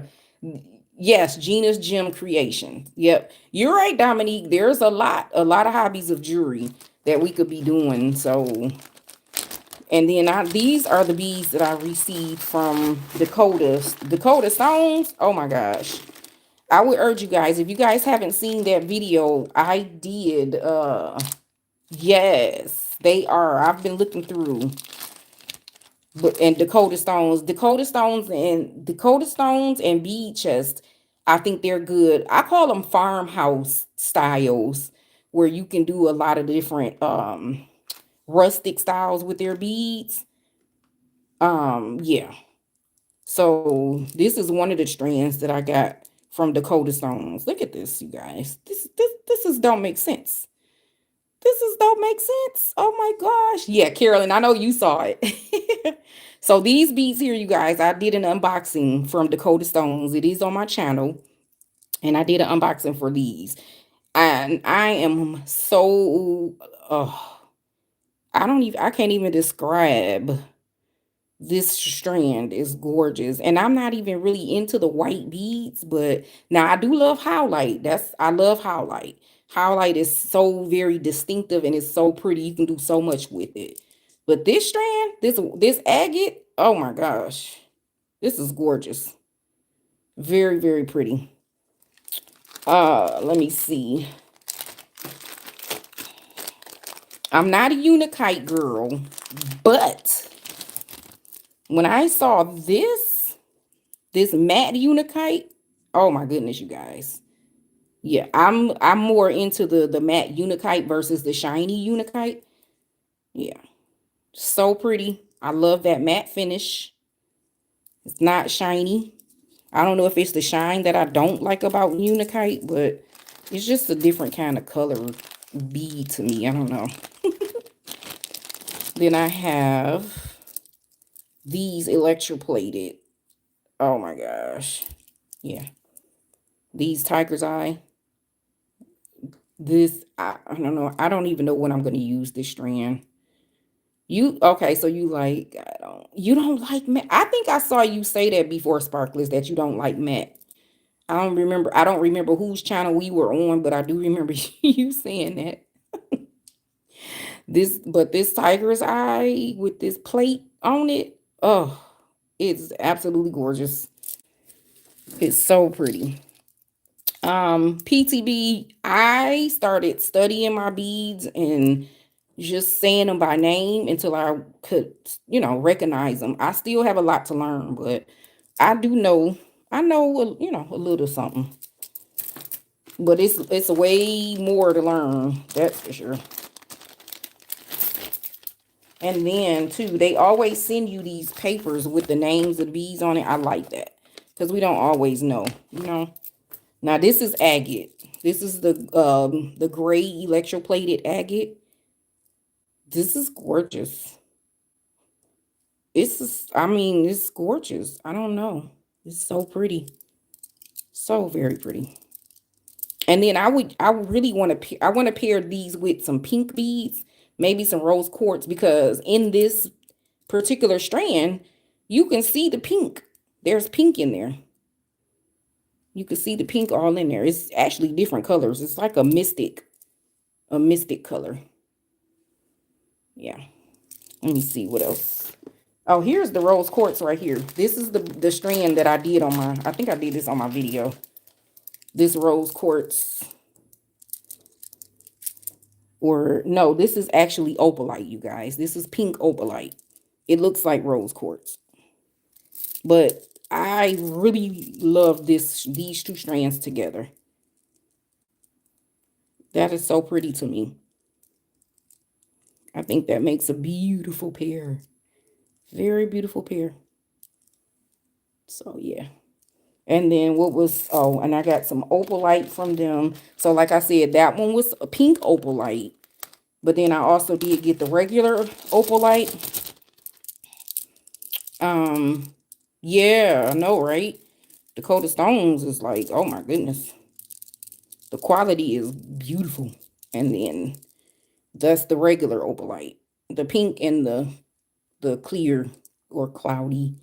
Yes, Gina's Gem Creation. Yep. You're right, Dominique. There's a lot of hobbies of jewelry that we could be doing. So and then these are the beads that I received from Dakota Stones. Oh my gosh. I would urge you guys, if you guys haven't seen that video, I did. Yes, they are. I've been looking through. But and Dakota Stones and bead chest, I think they're good. I call them farmhouse styles where you can do a lot of different rustic styles with their beads. Yeah. So this is one of the strands that I got from Dakota Stones. Look at this, you guys. This don't make sense. Don't make sense. Oh my gosh. Yeah, Carolyn, I know you saw it. So these beads here, you guys, I did an unboxing from Dakota Stones. It is on my channel. And I did an unboxing for these. And I am so I can't even describe. This strand is gorgeous. And I'm not even really into the white beads, but now I do love highlight. I love highlight. Highlight is so very distinctive and it's so pretty. You can do so much with it. But this strand, this agate, oh my gosh. This is gorgeous. Very, very pretty. Let me see. I'm not a unikite girl, but when I saw this matte unikite, oh my goodness, you guys. Yeah, I'm more into the matte unikite versus the shiny unikite. Yeah, so pretty. I love that matte finish. It's not shiny. I don't know if it's the shine that I don't like about unikite, but it's just a different kind of color bead to me. I don't know. Then I have these electroplated. Oh my gosh. Yeah. These tiger's eye. I don't know. I don't even know when I'm going to use this strand. Okay, so you don't like matte. I think I saw you say that before, Sparklers, that you don't like matte. I don't remember whose channel we were on, but I do remember you saying that. This tiger's eye with this plate on it, oh, it's absolutely gorgeous. It's so pretty. PTB, I started studying my beads and just saying them by name until I could, recognize them. I still have a lot to learn, but I do know, I know, a little something. But it's way more to learn, that's for sure. And then too, they always send you these papers with the names of the beads on it. I like that because we don't always know. Now this is agate. This is the gray electroplated agate. This is gorgeous. It's gorgeous. I don't know. It's so pretty. So very pretty. And then I really I want to pair these with some pink beads, maybe some rose quartz, because in this particular strand, you can see the pink. There's pink in there. You can see the pink all in there. It's actually different colors. It's like a mystic color. Yeah. Let me see what else. Oh, here's the rose quartz right here. This is the strand that I did on I think I did this on my video. This rose quartz. Or no, this is actually opalite, you guys. This is pink opalite. It looks like rose quartz. But I really love these two strands together. That is so pretty to me. I think that makes a beautiful pair. Very beautiful pair. So yeah. And then and I got some opalite from them. So like I said, that one was a pink opalite. But then I also did get the regular opalite. Yeah, I know, right? Dakota Stones is like, oh my goodness. The quality is beautiful. And then that's the regular opalite. The pink and the clear or cloudy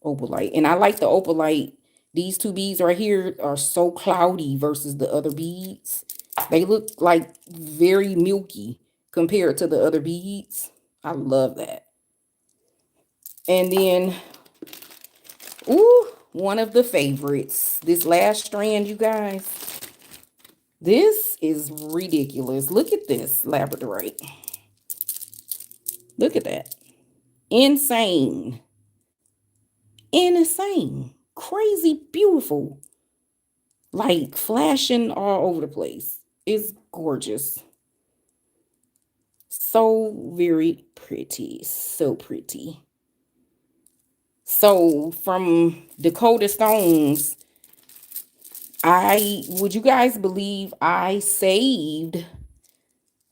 opalite. And I like the opalite. These two beads right here are so cloudy versus the other beads. They look like very milky compared to the other beads. I love that. And then, ooh, one of the favorites. This last strand, you guys. This is ridiculous. Look at this labradorite. Look at that. Insane. Insane. Crazy beautiful. Like flashing all over the place. It's gorgeous. So very pretty. So pretty. So from Dakota Stones, would you guys believe I saved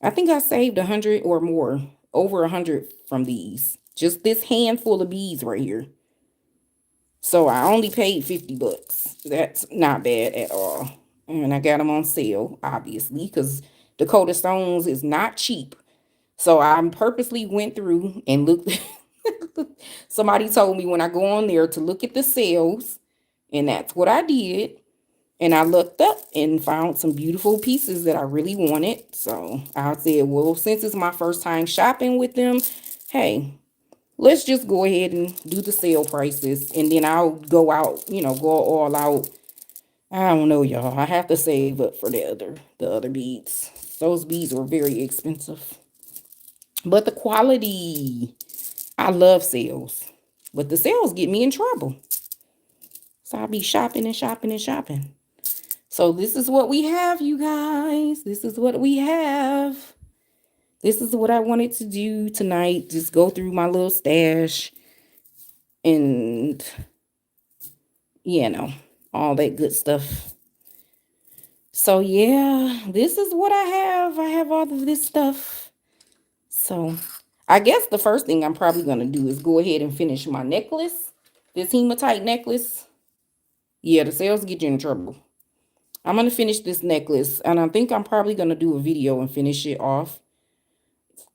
I think I saved 100 or more, over 100 from these. Just this handful of beads right here. So I only paid 50 bucks. That's not bad at all. And I got them on sale, obviously, because Dakota Stones is not cheap. So I purposely went through and looked. Somebody told me when I go on there to look at the sales, and that's what I did. And I looked up and found some beautiful pieces that I really wanted. So I said, well, since it's my first time shopping with them, hey, let's just go ahead and do the sale prices. And then I'll go out, go all out. I don't know, y'all. I have to save up for the other beads. Those beads were very expensive. But the quality, I love sales. But the sales get me in trouble. So I'll be shopping and shopping and shopping. So this is what we have, you guys. This is what we have. This is what I wanted to do tonight. Just go through my little stash and, all that good stuff. So yeah, this is what I have. I have all of this stuff. So I guess the first thing I'm probably going to do is go ahead and finish my necklace. This hematite necklace. Yeah, the sales get you in trouble. I'm going to finish this necklace, and I think I'm probably going to do a video and finish it off.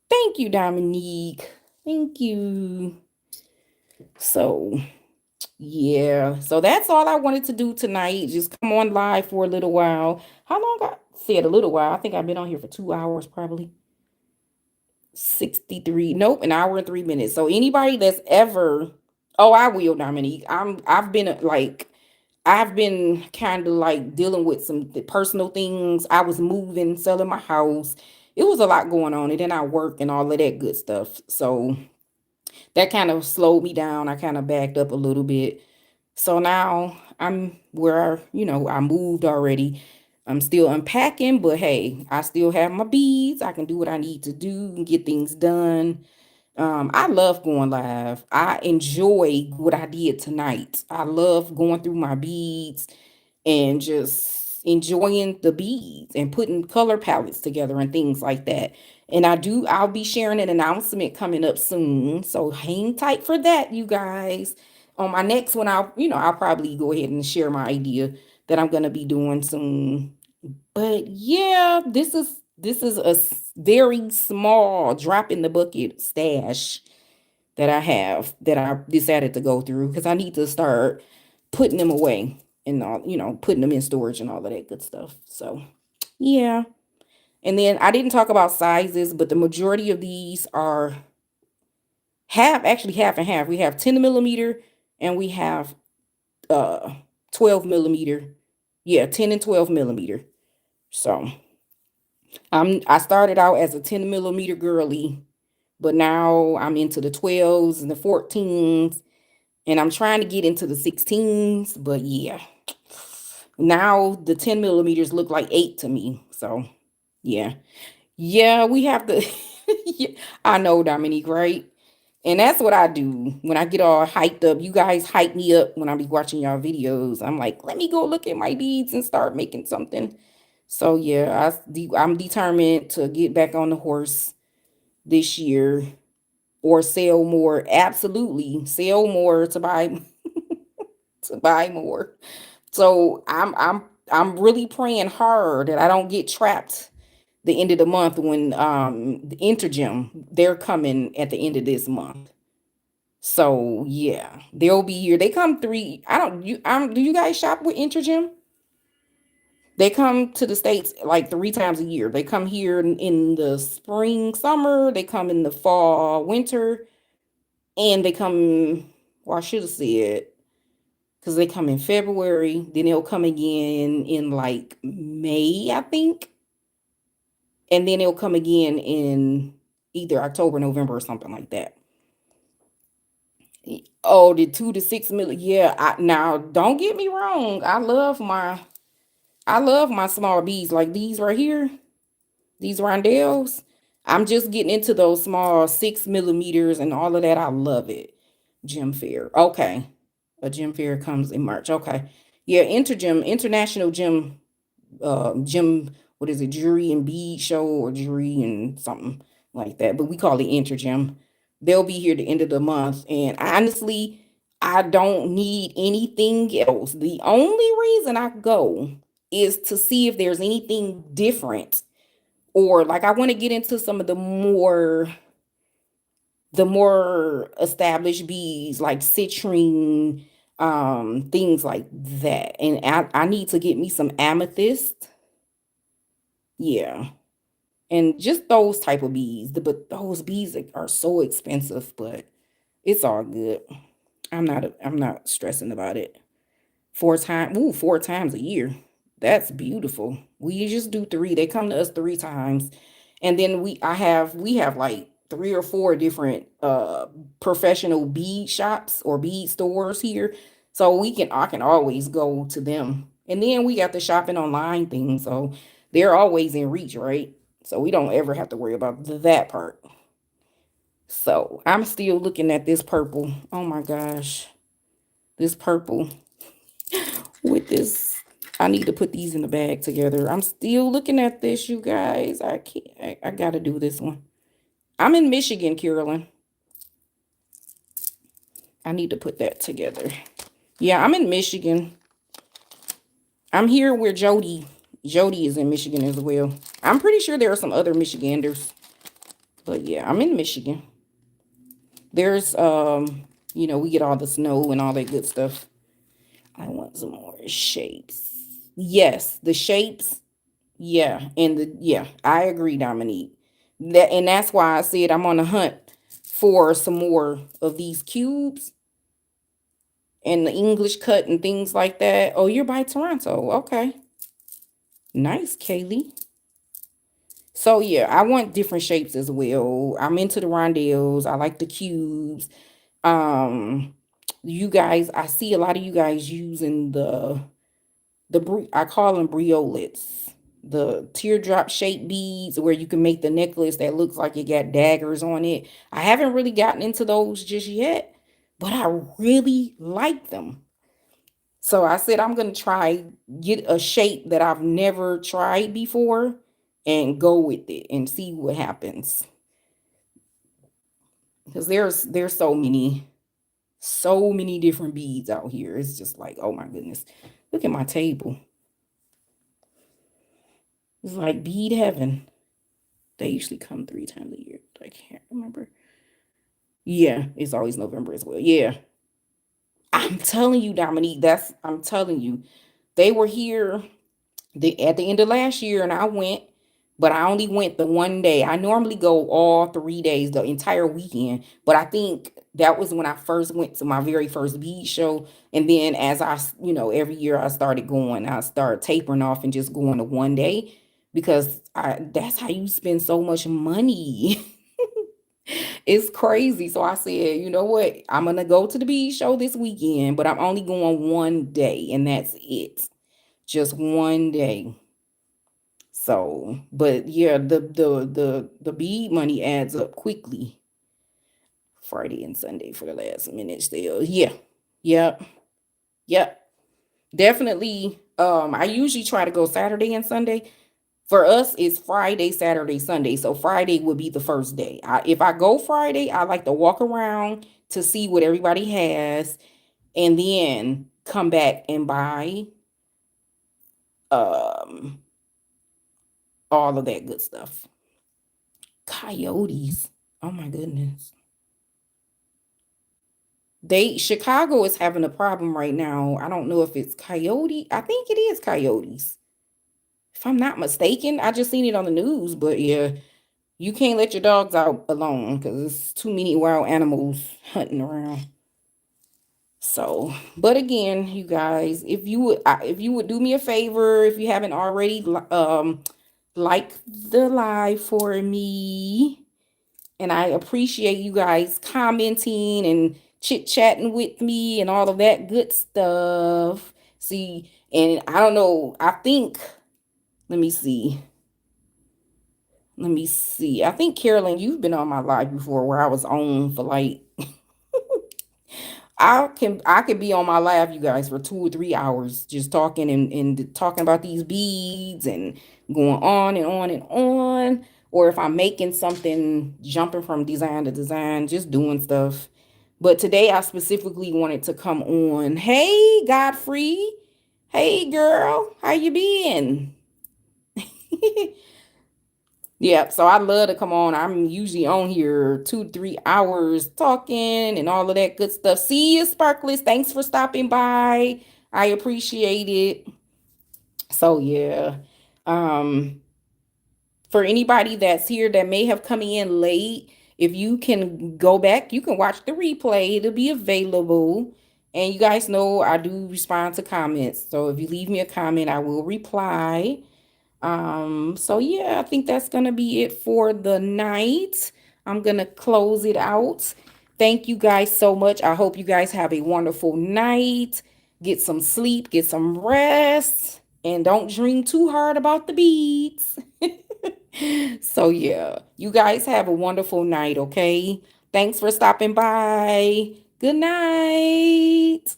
Thank you, Dominique. Thank you. So, yeah. So that's all I wanted to do tonight. Just come on live for a little while. How long? I said a little while. I think I've been on here for 2 hours probably. 63. Nope, an hour and 3 minutes. So anybody that's ever, oh, I will, Dominique. I've been kind of like dealing with some personal things. I was moving, selling my house. It was a lot going on, and then I work and all of that good stuff. So that kind of slowed me down. I kind of backed up a little bit. So now I'm where, I moved already. I'm still unpacking, but hey, I still have my beads. I can do what I need to do and get things done. I love going live. I enjoy what I did tonight. I love going through my beads and just enjoying the beads and putting color palettes together and things like that. And I'll be sharing an announcement coming up soon. So hang tight for that, you guys. On my next one, I'll probably go ahead and share my idea that I'm going to be doing soon. But yeah, this is a very small drop in the bucket stash that I have that I decided to go through because I need to start putting them away and all, putting them in storage and all of that good stuff. So yeah. And then I didn't talk about sizes, but the majority of these are half and half. We have 10 millimeter and we have 12 millimeter. Yeah, 10 and 12 millimeter. So I started out as a 10 millimeter girly, but now I'm into the 12s and the 14s, and I'm trying to get into the 16s, but yeah. Now the 10 millimeters look like 8 to me. So yeah. Yeah, we have to. Yeah, I know, Dominique, right? And that's what I do when I get all hyped up. You guys hype me up when I be watching y'all videos. I'm like, let me go look at my beads and start making something. So yeah, I'm determined to get back on the horse this year or sell more. Absolutely, sell more to buy to buy more. So I'm really praying hard that I don't get trapped the end of the month when the Intergem, they're coming at the end of this month. So yeah, they'll be here. They come three. I don't you do you guys shop with Intergem? They come to the States like 3 times a year. They come here in the spring, summer, they come in the fall, winter, and they come, well, I should have said, because they come in February, then they'll come again in like May, I think. And then they'll come again in either October, November, or something like that. Oh, the 2 to 6 million. Yeah, now don't get me wrong. I love my small bees like these right here, these rondelles. I'm just getting into those small 6 millimeters and all of that. I love it. Gem fair. Okay. A gem fair comes in March. Okay. Yeah, Intergem, International Gem, Gem, what is it, Jury and Bead Show or Jury and something like that. But we call it Intergem. They'll be here the end of the month. And honestly, I don't need anything else. The only reason I go is to see if there's anything different, or like I want to get into some of the more established bees like citrine, things like that. And I need to get me some amethyst. Yeah. And just those type of bees. But those bees are so expensive, but it's all good. I'm not stressing about it. 4 times a year. That's beautiful. We just do three. They come to us 3 times. And then we have like three or four different professional bead shops or bead stores here. So I can always go to them. And then we got the shopping online thing. So they're always in reach, right? So we don't ever have to worry about that part. So I'm still looking at this purple. Oh my gosh. This purple with this. I need to put these in the bag together. I'm still looking at this, you guys. I can't. I gotta do this one. I'm in Michigan, Carolyn. I need to put that together. Yeah, I'm in Michigan. I'm here where Jody is in Michigan as well. I'm pretty sure there are some other Michiganders. But yeah, I'm in Michigan. There's we get all the snow and all that good stuff. I want some more shapes. Yes, the shapes. Yeah, I agree, Dominique. That's why I said I'm on the hunt for some more of these cubes and the English cut and things like that. Oh, you're by Toronto. Okay. Nice, Kaylee. So yeah, I want different shapes as well. I'm into the rondelles. I like the cubes. Um, you guys, I see a lot of you guys using I call them briolets, the teardrop shaped beads where you can make the necklace that looks like it got daggers on it. I haven't really gotten into those just yet, but I really like them. So I said I'm gonna try get a shape that I've never tried before and go with it and see what happens. Because there's so many different beads out here. It's just like, oh my goodness. Look at my table. It's like bead heaven. They usually come 3 times a year. I can't remember. Yeah, it's always November as well. Yeah. I'm telling you, Dominique, I'm telling you. They were here at the end of last year and I went, but I only went the one day. I normally go all 3 days, the entire weekend. But I think that was when I first went to my very first bead show. And then as every year I started going, I started tapering off and just going to one day because that's how you spend so much money. It's crazy. So I said, you know what? I'm gonna go to the bead show this weekend, but I'm only going one day, and that's it. Just one day. So, but yeah, the bead money adds up quickly. Friday and Sunday for the last minute sale. Yeah. Yep. Yep. Definitely. I usually try to go Saturday and Sunday. For us, it's Friday, Saturday, Sunday. So Friday would be the first day. If I go Friday, I like to walk around to see what everybody has and then come back and buy um all of that good stuff. Coyotes. Oh my goodness. Chicago is having a problem right now. I don't know if it's coyote. I think it is coyotes. If I'm not mistaken, I just seen it on the news, but yeah, you can't let your dogs out alone because there's too many wild animals hunting around. So, but again, you guys, if you would do me a favor, if you haven't already, like the live for me, and I appreciate you guys commenting and chit-chatting with me and all of that good stuff. See, and I don't know, I think, let me see. Let me see. I think Carolyn, you've been on my live before where I was on for like I could be on my live, you guys, for 2 or 3 hours just talking and talking about these beads and going on and on and on. Or if I'm making something, jumping from design to design, just doing stuff. But today I specifically wanted to come on. Hey, Godfrey. Hey, girl. How you been? Yep, so I love to come on. I'm usually on here 2 to 3 hours talking and all of that good stuff. See you, Sparkless. Thanks for stopping by. I appreciate it. So yeah. Um, for anybody that's here that may have come in late, if you can go back, you can watch the replay. It'll be available. And you guys know I do respond to comments. So if you leave me a comment, I will reply. So yeah, I think that's gonna be it for the night. I'm gonna close it out. Thank you guys so much. I hope you guys have a wonderful night. Get some sleep, get some rest, and don't dream too hard about the beads. So yeah, you guys have a wonderful night, okay? Thanks for stopping by. Good night.